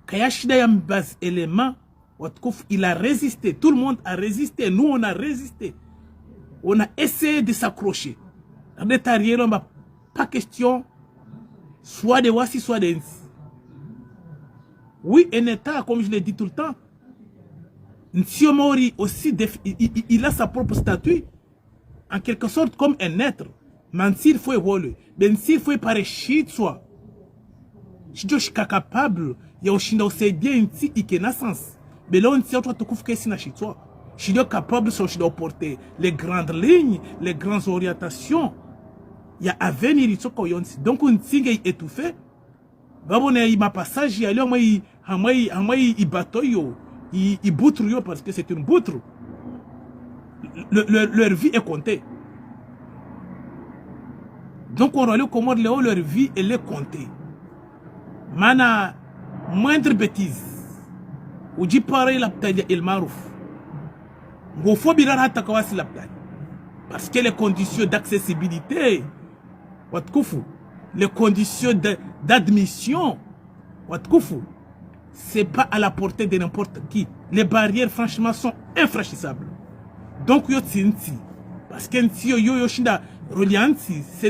kayashida ya mbaz élément watukufu il a résisté, tout le monde a résisté, nous on a résisté, on a essayé de s'accrocher. Pas question soit de wasi soit de nsi. Oui, un État, comme je l'ai dit tout le temps, Nsio Mori aussi, il a sa propre statut, en quelque sorte comme un être. Mais s'il faut évoluer, mais s'il faut parler chitwa, je suis capable, il y a aussi bien une petite naissance. Mais là, on tient tout le que c'est na chitwa. Je suis capable de porter les grandes lignes, les grandes orientations. Il y a à venir, donc on tient étouffé. Babone ma passage ya leo hamai ibato yo i boutre yo parce que c'est une boutre. Leur vie est comptée. Donc on relève comment leur vie elle est comptée. Mana moindre bêtise ou dit pareil la ptadia il marouf. Go faut bien hata kawasi la ptadia parce que les conditions d'accessibilité watkufu les conditions d'admission, c'est pas à la portée de n'importe qui. Les barrières, franchement, sont infranchissables. Donc, parce que c'est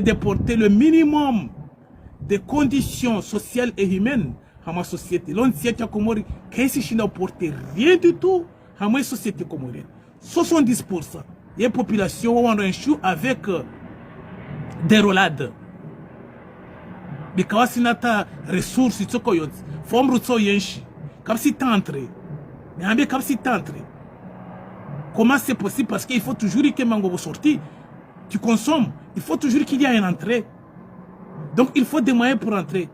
de porter le minimum de conditions sociales et humaines à ma société. L'on sait que si je n'ai porté rien du tout à ma société comorienne, 70%, Il y a une population avec des rolades. Mais quand tu as des ressources, tu as comme si tu entré. Mais comme si tu entré. Comment c'est possible? Parce qu'il faut toujours que Mango sorti. Tu consommes. Il faut toujours qu'il y ait une entrée. Donc il faut des moyens pour entrer.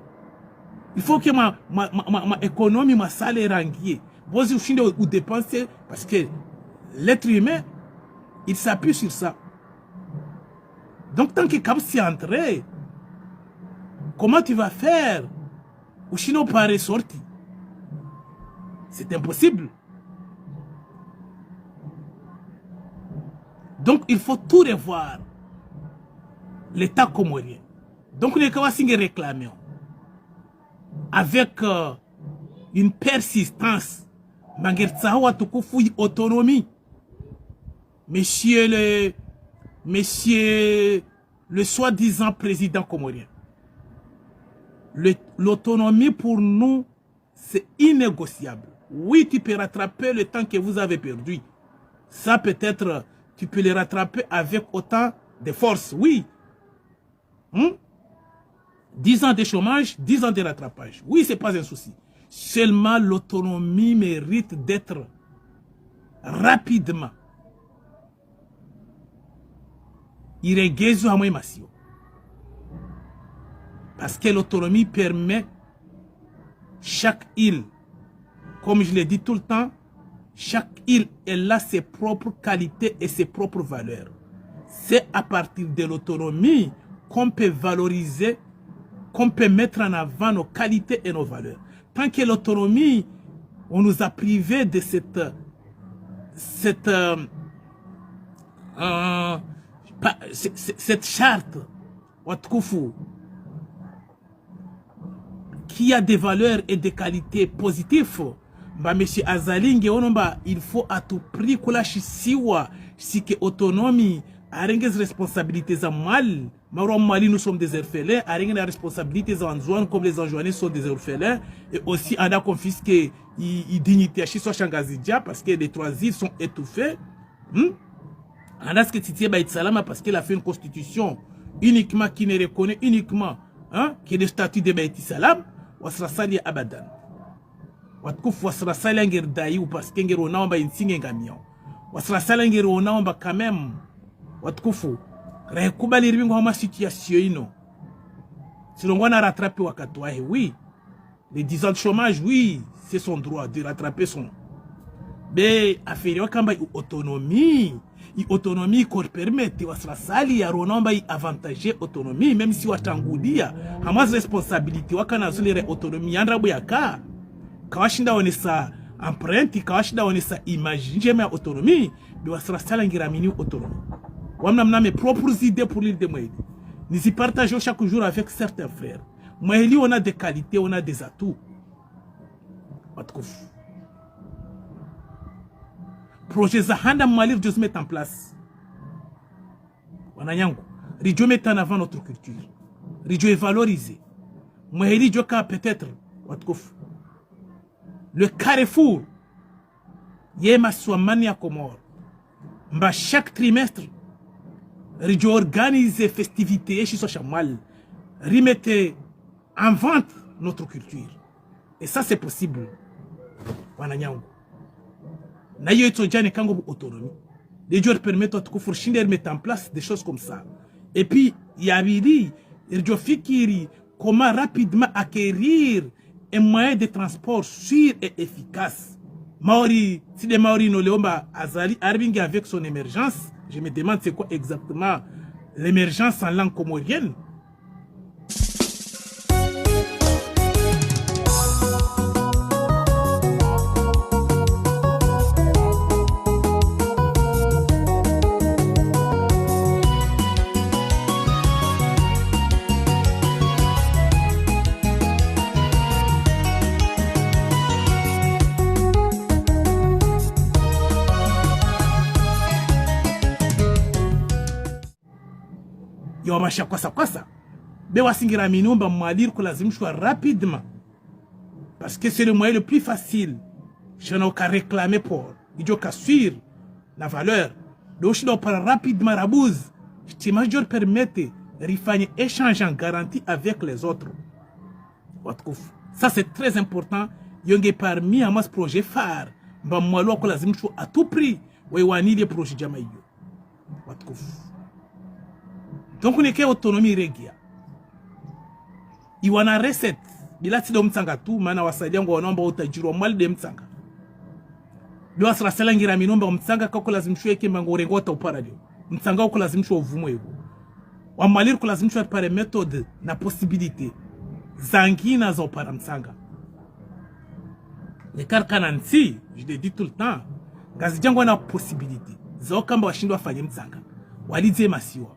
Il faut que ma économie, ma salaire ranguier. Vous ou dépenser parce que l'être humain, il s'appuie sur ça. Donc tant que comme si entré, comment tu vas faire? Ou sinon pas ressorti. C'est impossible. Donc il faut tout revoir. L'État comorien. Donc nous devons réclamer avec une persistance. Autonomie. Monsieur le soi-disant président comorien. L'autonomie pour nous, c'est innégociable. Oui, tu peux rattraper le temps que vous avez perdu. Ça peut-être, tu peux le rattraper avec autant de force, oui. 10 ans de chômage, 10 ans de rattrapage. Oui, ce n'est pas un souci. Seulement l'autonomie mérite d'être rapidement. Parce que l'autonomie permet chaque île, comme je l'ai dit tout le temps, chaque île, elle a ses propres qualités et ses propres valeurs. C'est à partir de l'autonomie qu'on peut valoriser, qu'on peut mettre en avant nos qualités et nos valeurs. Tant que l'autonomie, on nous a privés de cette charte, qui a des valeurs et des qualités positives. Monsieur Azaling, il faut à tout prix que la chisiwa, si que autonomie, a des responsabilités à mal. Mali, nous sommes des orphelins, a des responsabilités en zone comme les enjoignés sont des orphelins. Et aussi, on a confisqué les dignités à Chiswa Changazidia parce que les 3 îles sont étouffées. On a ce que Titi Baïtsalama parce qu'elle a fait une constitution uniquement qui ne reconnaît uniquement qui est le statut de Baïtsalam. Wasrasali Abadan. Watkouf wasrasali ngir dayi ou parce que ngir onaomba insinge ngamion. Wasrasali ngir onaomba quand même. Watkufu. Rekubali ribingo hama situation ino. Si l'on a rattrapé Wakatouahe, oui. Les 10 ans de chômage, oui, c'est son droit de rattraper son. Mais affaire wakamba autonomie. Autonomie qu'on permet, wasrasali ya ronomba y avantager autonomie, même si watangudia, hamas responsabilité, wakana zulere autonomie, yandra boyaka. Kawashinda onesa empreinte, kawashinda onesa image, j'aime autonomie, mais wasrasala ngiramini autonomie. Wamna mes propres idées pour l'île de Moïdi. Nous y partageons chaque jour avec certains frères. Moïdi, on a des qualités, on a des atouts. Projet Zahanda Malir, Dieu se met en place. Ridjo met en avant notre culture. Ridjo est valorisé. Moïdi, Dieu peut-être. Le carrefour. Yema Swamania Komor. Chaque trimestre, Ridjo organise des festivités chez Sochamal. Remettez en vente notre culture. Et ça, c'est possible. Autonomie. Les jours permettent de mettre en place des choses comme ça. Et puis, il y a comment rapidement acquérir un moyen de transport sûr et efficace. Maori, si les Maori Noleomba Azali arrivent avec son émergence, je me demande c'est quoi exactement l'émergence en langue comorienne. Rapidement parce que c'est le moyen le plus facile je n'ai qu'à réclamer pour il n'y a qu'à suivre la valeur Doshida para rapidement rabouze. Ce major permette rifanye échange en garantie avec les autres. Ça c'est très important. Yonge parmi amas projet phare. Mbamwalo ko lazim chou à tout prix. Waiwani les projets jamaïyo. Donc on est que autonomie regia. Iwana recette. Bilati do mtsanga tu mana wasaidia ngo wanaomba utajiri wa mwali de mtsanga. Leo asra selangira minomba mtsanga kako lazim chou yake mango rengota uparadio. Mtsanga ko lazim chou vumwe ego. Wa malir ko lazim chou par méthode na possibilité. Zangina za upara mtsanga. Les karkanansi, je le dis tout le temps, gazijango na possibilité. Zao kamba washindwa fanye mtsanga. Walize masiwa.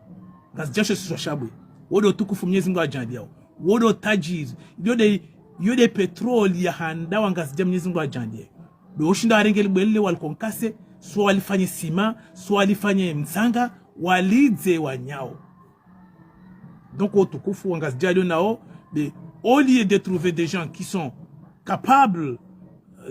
Gazijasho siswa shabwe. Wodo tukufu mnyezi Mungu ajandiao. Wodo tajiri. Yode petroli ya handa wangazija mnyezi Mungu ajandiao. Do ushinda warengeli bwele walikonkase. So walifanye sima. So walifanye mtsanga. Walize wanyao. Donc au tukufu wangazija lio nao. Au lieu de trouver des gens qui sont capables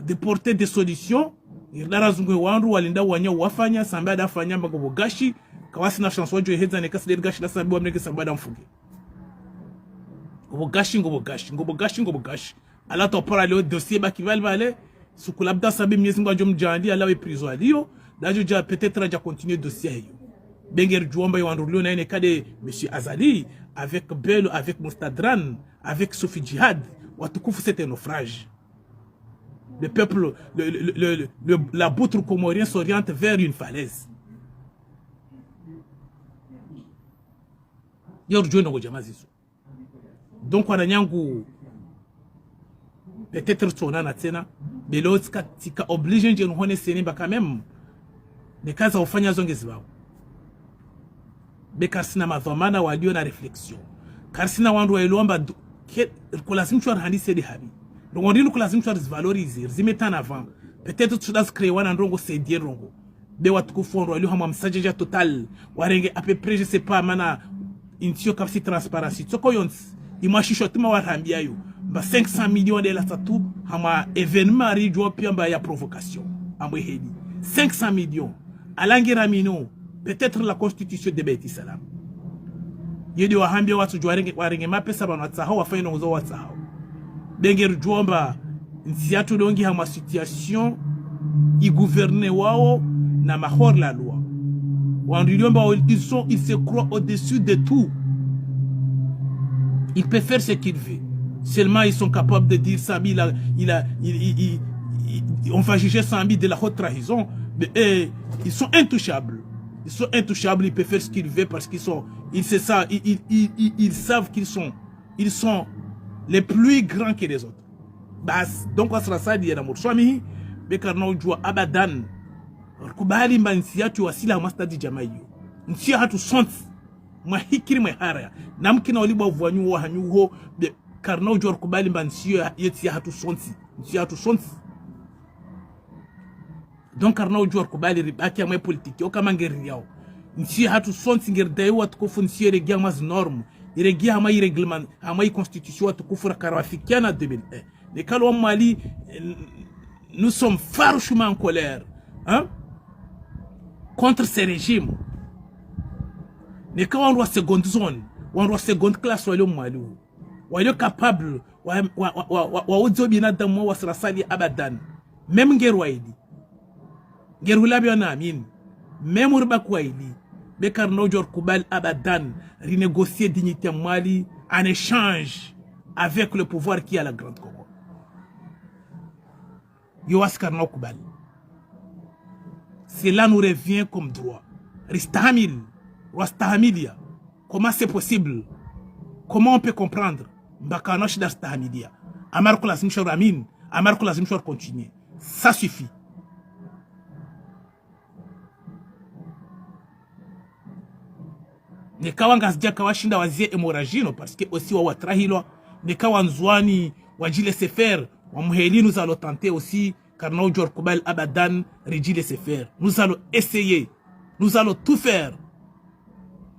de porter des solutions, iradazungwe wandu walinda wanya wafanya sambada afanya mbago gashi kawasi na chanson jo heza ne kasle gashi la sambi wamneke sambada mfuge ngobo gashi ala to para le dossier ba kival vale sukulabda sabi miezi ngwa mjandi ala we prison alio dajo ja peut-être ja continuer dossier hiyo benger juomba ywandu na ine kade monsieur Azali avec Bello avec Mustadran avec Sophie Djihad watukufu c'était naufrage. Le peuple, la poutre comorienne s'oriente vers une falaise. Donc, on a peut-être son anatsena, mais l'autre, tika obligé de nous connaître quand même. Les cas au fanya zongezwa. Mais karsina mazomana walio na réflexion. Karsina wandu wa ilomba que la simchwa handi sedi habi. Donc on dit que la simchwa se valorise, se met en avant. Peut-être tu dois créer un endroit c'est dire rongo. De wat kufondo walio hama msajeja total. Warenge à peu près je sais pas mana intio kapsi transparence. Tsoko yons imashisho tuma warambia yo. Ba 500 millions de la tatu hama événement rijo piamba ya provocation. Amwe hedi. 500 millions. Alangira mino. Peut-être la constitution de Beti Salam. Yedi wahambia watu warenge mapesa bana tsahao wafanya ngozo watsahao. Benger juomba nsiatu dongi hama situation i gouverner wao na mahor la loi. Wandiliomba ils se croient au-dessus de tout. Ils peuvent faire ce qu'ils veulent. Seulement ils sont capables de dire Sami on va juger Sami de la haute trahison. Mais ils sont intouchables. Ils sont intouchables, ils peuvent faire ce qu'ils veulent parce qu'ils sont, ils savent qu'ils sont les plus grands que les autres. Donc, on sera ça, il y a l'amour. Swami, Bekarno Joua Abadan, Kubali Mansiatu Wasila Mastadi Jamayo. Nsia hatu sont, Mahikiri Mahara, Namkina Oliba Voignou Wahanyuho, Bekarno Joua Kubali Mansia Yetia hatu sonti. Nsia hatu sonti. Donc Karnao Joua Kubali Ribaki à mes politiques, au Kamangeriao. Nsi hatu son singer daïwa tukufu nsi regia mas norme, regia ama règlement, ama constitution tukufu rakarafikiana 2001. Les Kalo Mali, nous sommes farouchement en colère, hein, contre ces régimes. Les Kalo on doit seconde zone, on doit seconde classe ou Mali, ou est capable, ou zobina damo ou srasali abadan, même Gerwaidi. Gerulabi on amin, même Urbakwaili, Bekarno Joua Kubali Abadan, renégocier dignité Mali en échange avec le pouvoir qui a la Grande Congo. Yoas Karno Kubali. Cela nous revient comme droit. Ristahamil, Rastahamilia. Comment c'est possible? Comment on peut comprendre? Mbakanosh d'Astahamilia. Amarko la Simchor Amin, Amarko la Simchor continue. Ça suffit. Nikawa ngazija kawashinda wazie hemorrhagino parce que aussi watrahilwa nikawa nzwani wajile sefer wamheli nous allons tenter aussi Karnao Joua Kubali Abadan rejile sefer. Nous allons essayer, nous allons tout faire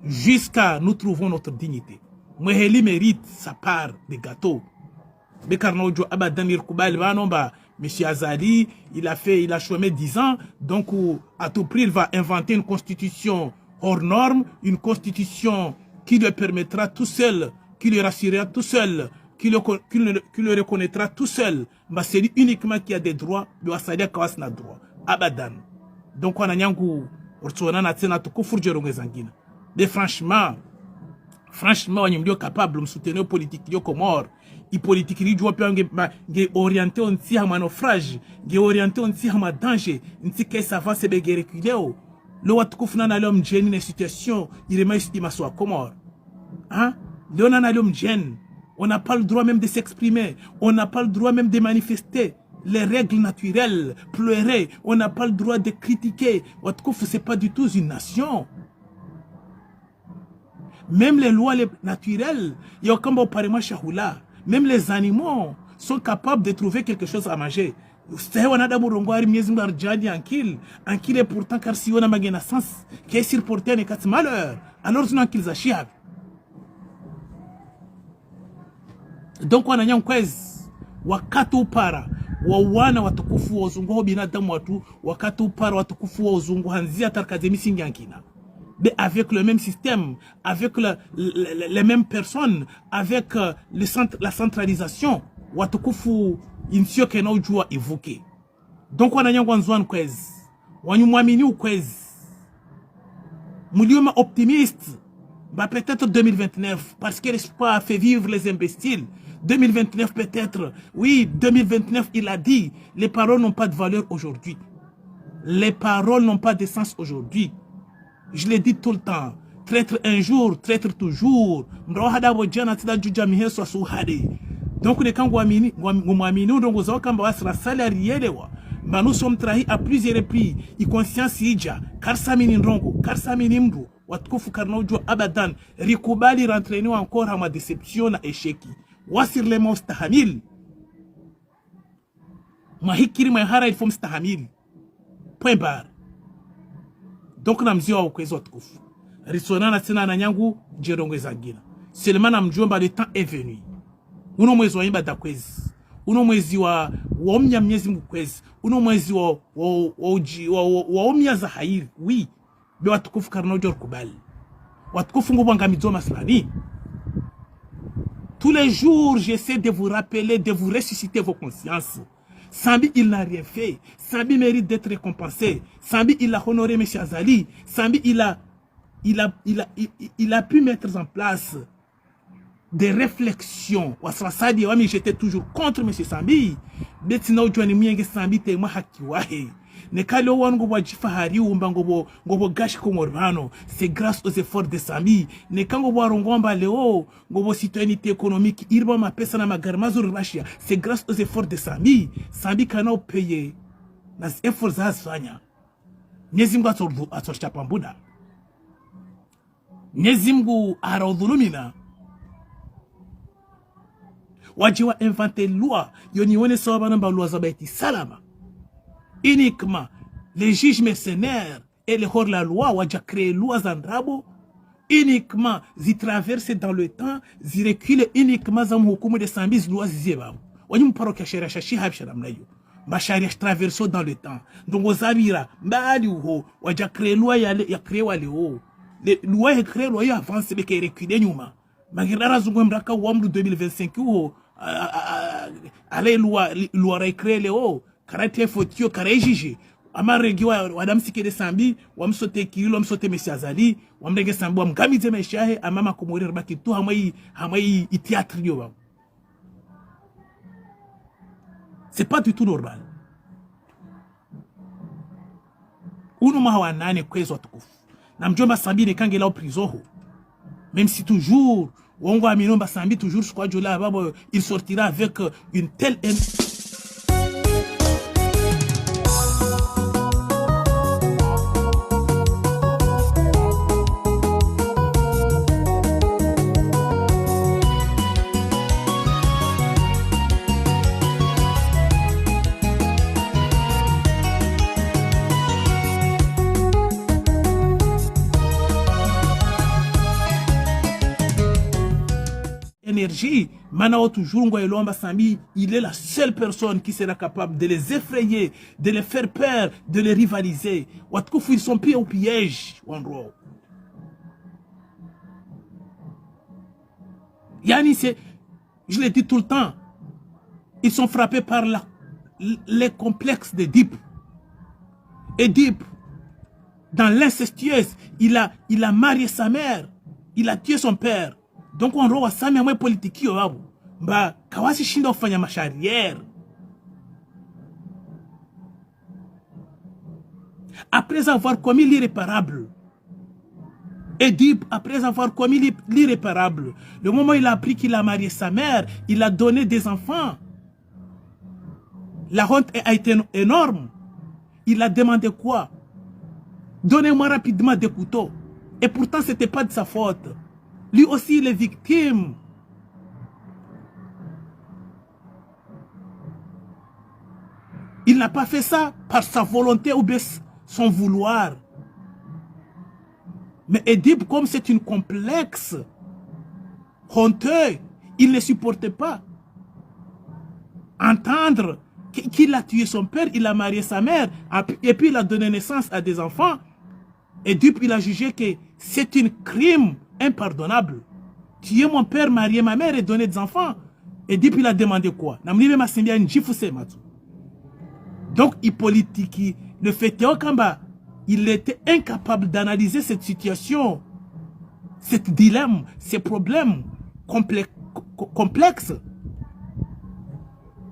jusqu'à nous trouvons notre dignité. Mheli mérite sa part de gâteau. Be Karnao Joua Abadan Kubali banomba M. Azali, il a chômé 10 ans, donc à tout prix, il va inventer une constitution hors norme, une constitution qui lui permettra tout seul, qui lui rassurera tout seul, qui le reconnaîtra tout seul. Mais c'est lui uniquement qui a des droits, de Assadia Kawas n'a droit. Abadan. Donc on a nyangu, mais franchement, on est capable de soutenir les politiques comme or. Les politiques qui sont orientés on tire à naufrage, qui orientés on tire à danger, on tire que ça va se reculer. Le watkufna na l'homme gêne une situation, il remet estima soit comme or. Hein? Le na l'homme gêne. On n'a pas le droit même de s'exprimer. On n'a pas le droit même de manifester les règles naturelles, pleurer. On n'a pas le droit de critiquer. Watkouf, c'est pas du tout une nation. Même les lois naturelles, même les animaux sont capables de trouver quelque chose à manger. Ankil est pourtant car si on a une naissance qui est surporté un cas malheur, alors on a qu'ils achèvent. Donc on a un kwez wakati upara wawana watukufu wa uzungu binadamu watu wakati upara watukufu wa uzungu hanzia tarkazemi singankina. Mais avec le même système, avec les mêmes personnes, avec la centralisation, watukufu insio kena ujua évoqué. Donc on a un zwan kwez, wanyumwamini ukwez, mulioma optimiste, bah peut-être 2029, parce que l'espoir fait vivre les imbéciles. 2029 peut-être, oui, 2029 il a dit, les paroles n'ont pas de valeur aujourd'hui. Les paroles n'ont pas de sens aujourd'hui. Je l'ai dit tout le temps. Traître un jour, traître toujours. Donc, nous sommes trahis à plusieurs reprises. Y conscience ija. Karsa minindrongo. Karsa minimdu. Watkufu karnaujo abadan. Rikubali rentraîner encore à ma déception na écheki. Wasir les mots stahamil. Mahikiri mahara il faut stahamil. Point barre. Donc namzio au kwezo tukufu. Risona na tena na nyangu jerongo zangina. Seulement namjomba le temps est venu. Uno mwezi wa imba da kwezi. Uno mwezi wa omnya mnyezi mkwezi. Uno mwezi wa omnya za hairi. Oui. Be watukufu karno jor kubali. Watukufu ngubanga midzo maslani. Tous les jours, j'essaie de vous rappeler, de vous ressusciter vos consciences. Sambi, il n'a rien fait. Sambi mérite d'être récompensé. Sambi, il a honoré M. Azali. Sambi, il a pu mettre en place des réflexions. J'étais toujours contre M. Sambi. C'est grâce aux efforts de Sambi. C'est grâce aux efforts de Sambi. Sambi kana payer nas efforts za sanya. Nyezimgu atorcha pambuda. Nyezimgu araudhulumina. Wajiwa inventer loi. Yonione sawa namba loi zabaiti salama. Uniquement les juges mercenaires et les hors-la-loi ont déjà créé loi Zandrabo. Uniquement, ils traversent dans le temps, ils reculent uniquement dans le hukumu de Sambis loi Zizeba. On y me parle que chéra chachi habcharam nayo. Bachari traverse dans le temps. Donc aux abira, bali ou on déjà créé loi ya créé wale o. Les lois est créé loi avance mais qui reculent nyuma. Magirara zungwemraka wamru 2025 ou allez loi créé le o. Karate fotio kare jiji amaregiwa wadamsike de Sambi wamsote Kirilo wamsote M. Azali wamrege Sambi wamgamize meshahe amama kumurira baki tu hamai théâtre yo. C'est pas du tout normal. Uno mahawa nane kwezo tukufu na mjomba Sambi ne kangela prison ho. Même si toujours wongo aminomba Sambi toujours kwa jola babo il sortira avec une telle haine. énergie. Manao toujours Ngoyelomba Sambi, il est la seule personne qui sera capable de les effrayer, de les faire peur, de les rivaliser. Watkouf, ils sont pris au piège. Yani, je le dis tout le temps, ils sont frappés par les complexes de Dip. Et Dip, dans l'incestueuse, il a marié sa mère, il a tué son père. Donc on voit ça, mais moi politique, bah, kawasi shindo fanya macharière. Après avoir commis l'irréparable, Édipe, après avoir commis l'irréparable, le moment où il a appris qu'il a marié sa mère, il a donné des enfants. La honte a été énorme. Il a demandé quoi? Donnez-moi rapidement des couteaux. Et pourtant, ce n'était pas de sa faute. Lui aussi, il est victime. Il n'a pas fait ça par sa volonté ou bien son vouloir. Mais Édipe, comme c'est une complexe, honteux, il ne supportait pas entendre qu'il a tué son père, il a marié sa mère, et puis il a donné naissance à des enfants. Édipe, il a jugé que c'est un crime impardonnable. Tuer mon père, marier ma mère et donner des enfants. Édipe, il a demandé quoi? Donc, il politique, le fait Kamba, il était incapable d'analyser cette situation, cet dilemme, ces problèmes complexes.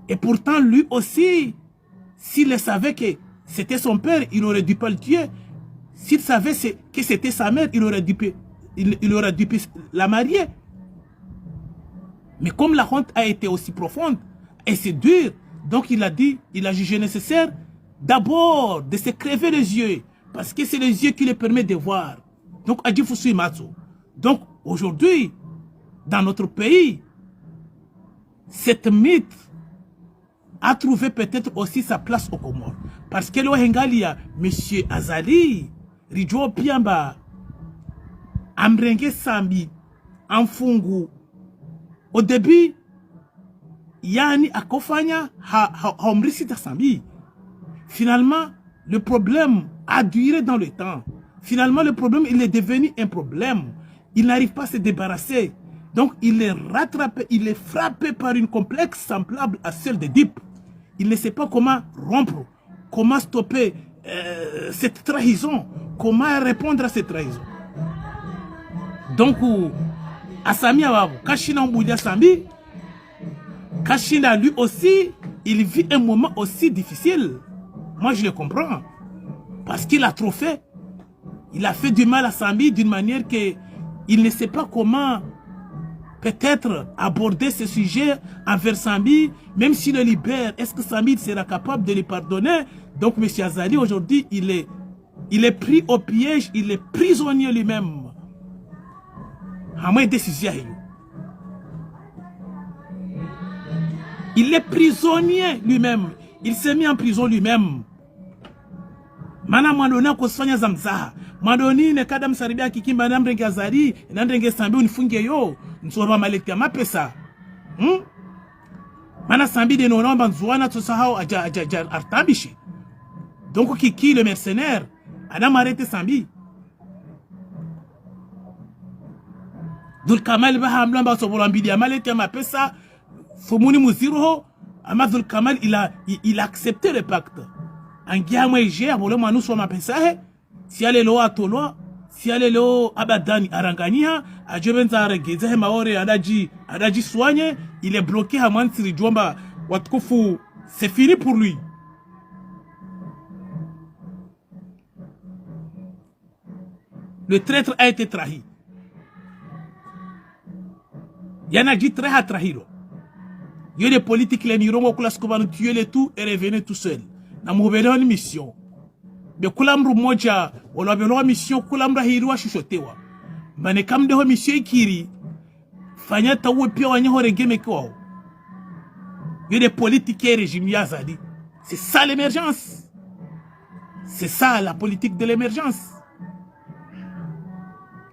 Et pourtant, lui aussi, s'il savait que c'était son père, il n'aurait dû pas le tuer. S'il savait que c'était sa mère, il aurait dû la marier. Mais comme la honte a été aussi profonde et c'est dur, donc il a jugé nécessaire d'abord de se crever les yeux, parce que c'est les yeux qui lui permettent de voir. Donc, Adjifusui Matsu. Donc, aujourd'hui, dans notre pays, cette mythe a trouvé peut-être aussi sa place au Comores. Parce que le Hengalia, M. Azali, Ridjo Piamba, Amrenge Sambi, Amfungu, au début, Yani Akofanya, Haomrisita Sambi. Finalement, le problème a duré dans le temps. Finalement, le problème, il est devenu un problème. Il n'arrive pas à se débarrasser. Donc, il est rattrapé, il est frappé par une complexe semblable à celle de Dip. Il ne sait pas comment rompre, comment stopper cette trahison, comment répondre à cette trahison. Donc, Asami Awabu, Kashina Mboudia Sambi, Kashina lui aussi, il vit un moment aussi difficile. Moi, je le comprends. Parce qu'il a trop fait. Il a fait du mal à Sambi d'une manière qu'il ne sait pas comment peut-être aborder ce sujet envers Sambi, même s'il le libère. Est-ce que Sambi sera capable de lui pardonner? Donc, M. Azali, aujourd'hui, il est pris au piège, il est prisonnier lui-même. Il est prisonnier lui-même. Il s'est mis en prison lui-même. Mana mwandona kusfanya zamzaha. Mwandoni ne kada msaribia kikimba namrenge Azali, namrenge Sambi unifunge yo. Nsoba malekti ya mapesa. Mana Sambi de nonomba nzuana tusahao aja artabishi. Donc Kiki le mercenaire, Adam arrêté Sambi. Dul Kamal baha mlamba sobolambidi ya malekti ya mapesa. Fumuni muziroho. Amadul Kamal il a accepté le pacte. Angiamwe ije abole manu so mapesa si ale lo atolwa si ale lo abadani arangania ajebenza regeze maore adaji soigné, il est bloqué à Mansiri Djomba Watkofu, c'est fini pour lui. Le traître a été trahi. Yanaji très a trahi. Il y a des politiques qui ont tué les tout et revenaient tout seul. Nous avons une mission. Mais kulamru moja, on a une mission, kulamra hirua shishotewa. Mais comme de mission kiri, fanya tawe pia wanyaho regeme kwao. Il y a des politiques et régimes Yazadi. C'est ça l'émergence. C'est ça la politique de l'émergence.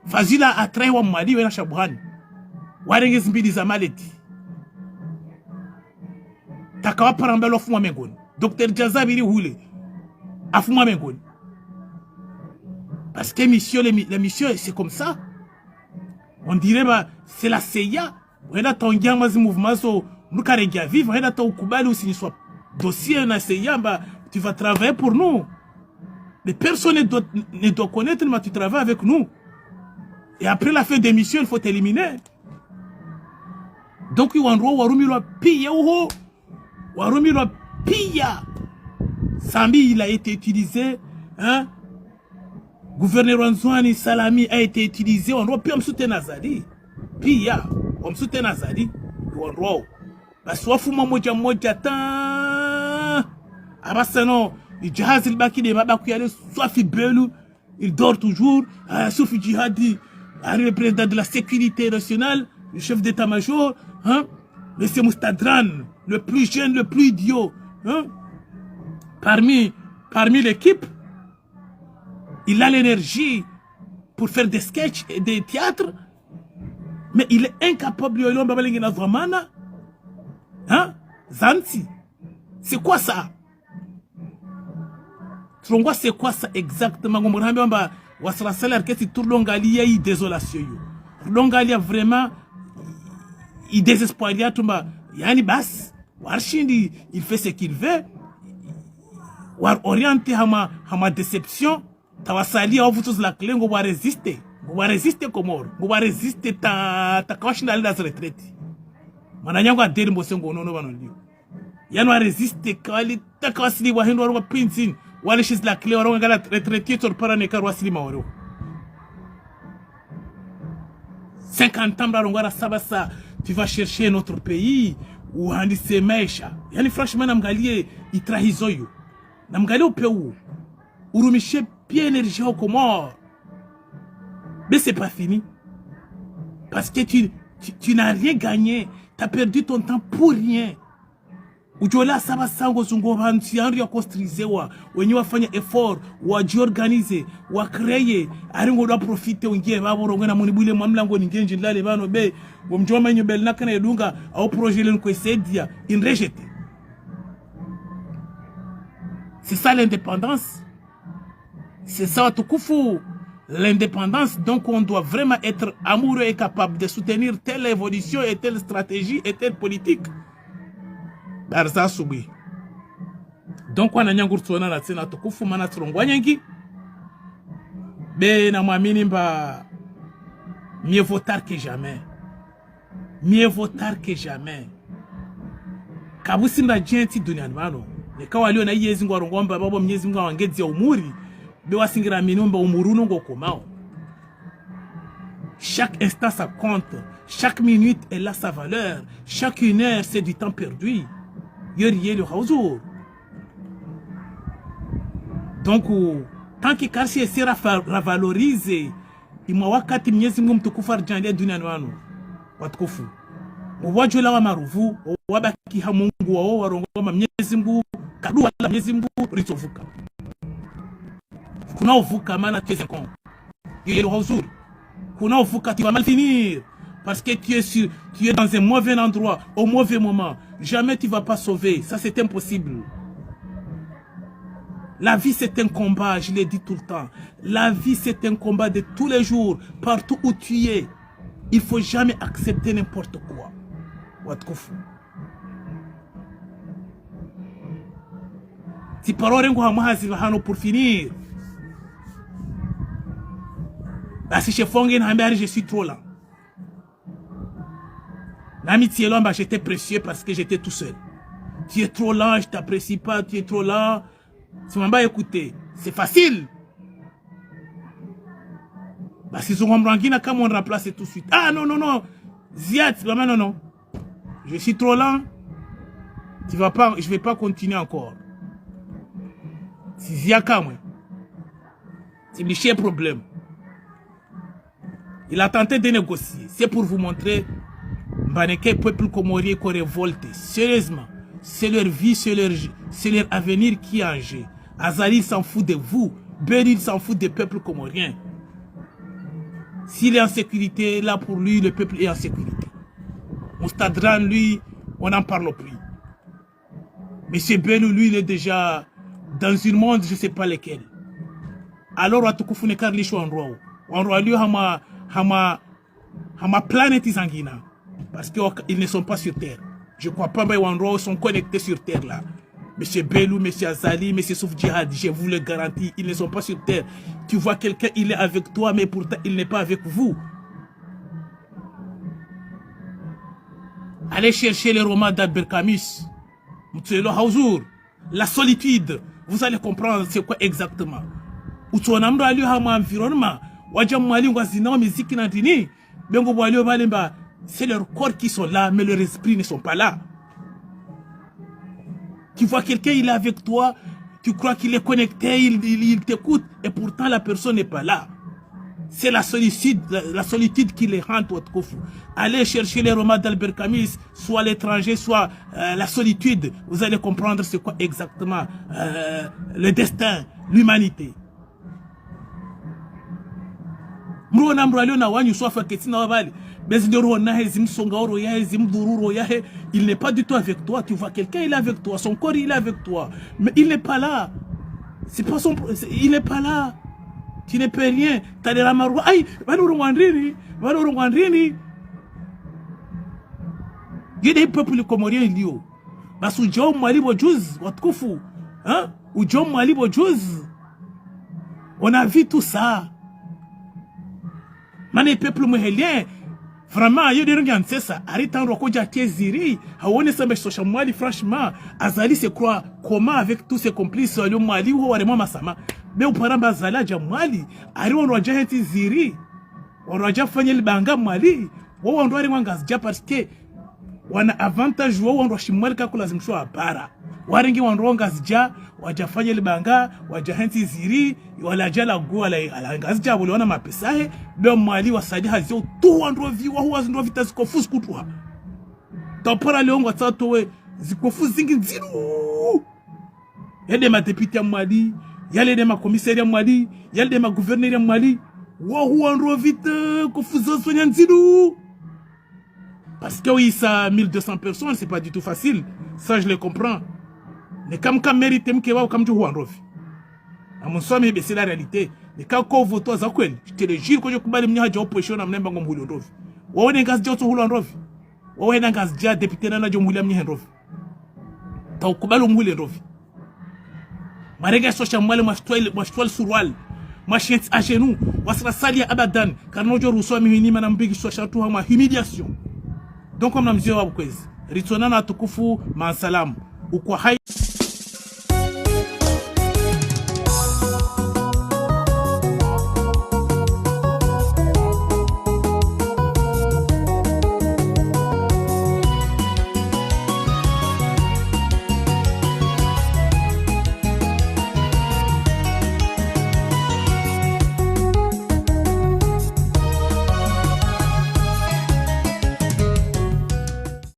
Fazila a trahi wa mali wena shabuhani. warenge zimbili za maleti takawa parambelo afumwa mengoni Dr Jazabiri hule afumwa mengoni parce que la mission c'est comme ça. On dirait bah c'est la CIA. On a ton gang mazi mouvement so nous carrément vivre. On a ton kubali ou si soit dossier na CIA bah tu vas travailler pour nous. Mais personne ne doit connaître mais tu travailles avec nous. Et après la fin des missions il faut t'éliminer. Donc warumi lo pilla ou warumi lo pilla. Sambi il a été utilisé hein. Gouverneur Anzouani Salami a été utilisé. On doit plus me soutenir Nazari. Pia, on me soutient Nazari. On doit. Parce que fuma moja moja tan. Abasano, il jihad il baki de mabaku yale soit fibelu, il dort toujours. Sauf jihadi, le président de la sécurité nationale, le chef d'état-major, hein, Monsieur Moustadran, le plus jeune, le plus idiot, hein, parmi l'équipe. Il a l'énergie pour faire des sketchs et des théâtres, mais il est incapable de hein? Zanti. C'est quoi ça? C'est quoi ça exactement? Wasra salaire que tout l'ongali a eu désolation. L'ongali a vraiment il désespoir ya tumba yani bas warshindi il fait ce qu'il veut war orienter hama déception. Tawasali au vutos la clé on va résister Komoro on va résister ta kawashina ali dans retraite mananyango aderi mbosengo no banolio yanwa résister kali ta kawasili wa hindo wa pinzin wale shiz la clé on ngala retraite tor parane karwasili maworo 50 ans barongara sabasa tu vas chercher notre pays ou handise maisha yani franchement namgalie itrahizoyo namgalie au pays urumishe bien énergie au Comore. Mais c'est pas fini. Parce que tu n'as rien gagné. Tu as perdu ton temps pour rien. Ujola saba sango zungo bantu yanri ya kostrize wa. Wenye wafanya effort, wajiorganize, wakreye, aringo doa profite ungie babo rongena munibule mamlango ningenji lale bano be, wamjoma inyo bel nakana yedunga au projet le nkwesaidia, in rejete. C'est ça l'indépendance. C'est ça tout kufu. L'indépendance, donc on doit vraiment être amoureux et capable de soutenir telle évolution et telle stratégie et telle politique. Barza subi. Donc on a nyangurtuona na tsena tout kufu mana trongwanyangi. Ben na mwamini mba mieux vaut tard que jamais. Mieux vaut tard que jamais. Kabusinda jenti duniani mano. Nikawa leo na yezi ngwarongomba babo mnyezi mga wangezi ya umuri. Chaque instant ça compte, chaque minute elle a sa valeur, chaque une heure c'est du temps perdu. Donc tant que Karsi sera revalorisé, il m'a wakati mnyezi mungu mtukufu arjandia duniani wanu watukufu mwajola wa maruvu wabaki ha mungu wao warongoma mnyezi mungu kadu wala mnyezi mungu ritovuka. Kuna uvuka mana tu es con. Il est le retour. Kuna uvuka tu vas mal finir parce que tu es dans un mauvais endroit au mauvais moment. Jamais tu vas pas sauver. Ça c'est impossible. La vie c'est un combat, je l'ai dit tout le temps. La vie c'est un combat de tous les jours, partout où tu es. Il faut jamais accepter n'importe quoi. Watkofu. Si parole ngo hamazi hano pour finir. Si je je suis trop lent. L'amitié là, j'étais précieux parce que j'étais tout seul. Tu es trop lent, je t'apprécie pas, tu es trop lent. Tu m'as pas écouté. C'est facile. Si je me comme on remplace tout de suite. Ah non, non, non. Ziad, non, non. Je suis trop lent. Tu vas pas, je vais pas continuer encore. Si Ziad, moi. C'est le problème. Il a tenté de négocier. C'est pour vous montrer que peuple comorien qui révolte. Sérieusement, c'est leur vie, c'est leur avenir qui est en jeu. Azali s'en fout de vous. Benil s'en fout des peuples comoriens. S'il est en sécurité, là pour lui, le peuple est en sécurité. Moustadran, lui, on n'en parle plus. Monsieur Belou, lui, il est déjà dans une monde, je ne sais pas lequel. Alors, à tout coup, ne carli chou en roi. En roi, lui, hama planète Isangina. Parce qu'ils ne sont pas sur Terre. Je ne crois pas que Wanro sont connectés sur Terre là. Monsieur Belou, Monsieur Azali, Monsieur Souf Djihad, je vous le garantis, ils ne sont pas sur Terre. Tu vois quelqu'un, il est avec toi, mais pourtant il n'est pas avec vous. Allez chercher les romans d'Albert Camus. La solitude, vous allez comprendre c'est quoi exactement. Utuonamdo aliyo hama environnement, wajam mwali ngwazina miziki na dini, bengo mwali balemba. C'est leurs corps qui sont là, mais leurs esprits ne sont pas là. Tu vois quelqu'un, il est avec toi, tu crois qu'il est connecté, il t'écoute, et pourtant la personne n'est pas là. C'est la solitude qui les rend au Kofu. Allez chercher les romans d'Albert Camus, soit l'étranger, soit la solitude. Vous allez comprendre c'est quoi exactement le destin, l'humanité. Il n'est pas du tout avec toi. Tu vois quelqu'un, il est avec toi. Son corps, il est avec toi. Mais il n'est pas là. C'est pas son... Il n'est pas là. Tu ne peux rien. T'as des ramarous. Aïe, il y a des peuples comoriens, il y a. Parce que John Mali Bojuz, Watkufu, hein? Ou John Mali Bojuz. On a vu tout ça. Mané peuple mohelien, vraiment, il y a des gens qui ça. Arrête en rokoja keziri. Haone sambe social Mali, franchement. Azali se croit comment avec tous ses complices, le Mali ou Warema Masama. Mais au paramba Azala ja Mali. Ari on roja henti ziri. On roja fanyel banga Mali. Ou on doit remangazja parce que wana avantage ou on roshi Mali kakula zimshwa bara. Warengi wanrongazja wajafanya libanga wajahenti ziri wala jala go ala ngazja waliona mapesa he ndio Mali wasadi hazio tu wanrovi wa huwa ndo vita zikofuzi kutwa tapora leo ngwa we zikofuzi zingi nziru yale ma député ya Mali yale de ma commissaire ya Mali yale de ma gouverneur ya Mali wa huwa ndo vita kofuzo sonya nziru parce que oui ça 1200 personnes c'est pas du tout facile ça je le comprends. Mais comme mérite mkewa comme tu vois à mon somme c'est la réalité mais quand on vote à quoi je te le jure que je kubali mnya haja opposition na mnemba ngom hulo ndovi waone ngazi joto hulo ndovi waone ngazi ja député na jo mulia mnya ndovi ta ukubali umule ndovi marega social mwale mashtoile surwal machette à genoux wasra salia abadan karno jo ruso mihini mana mbigi social tu hama humiliation donc comme na mzee wa kwezi ritona na tukufu ma salam ukwa hai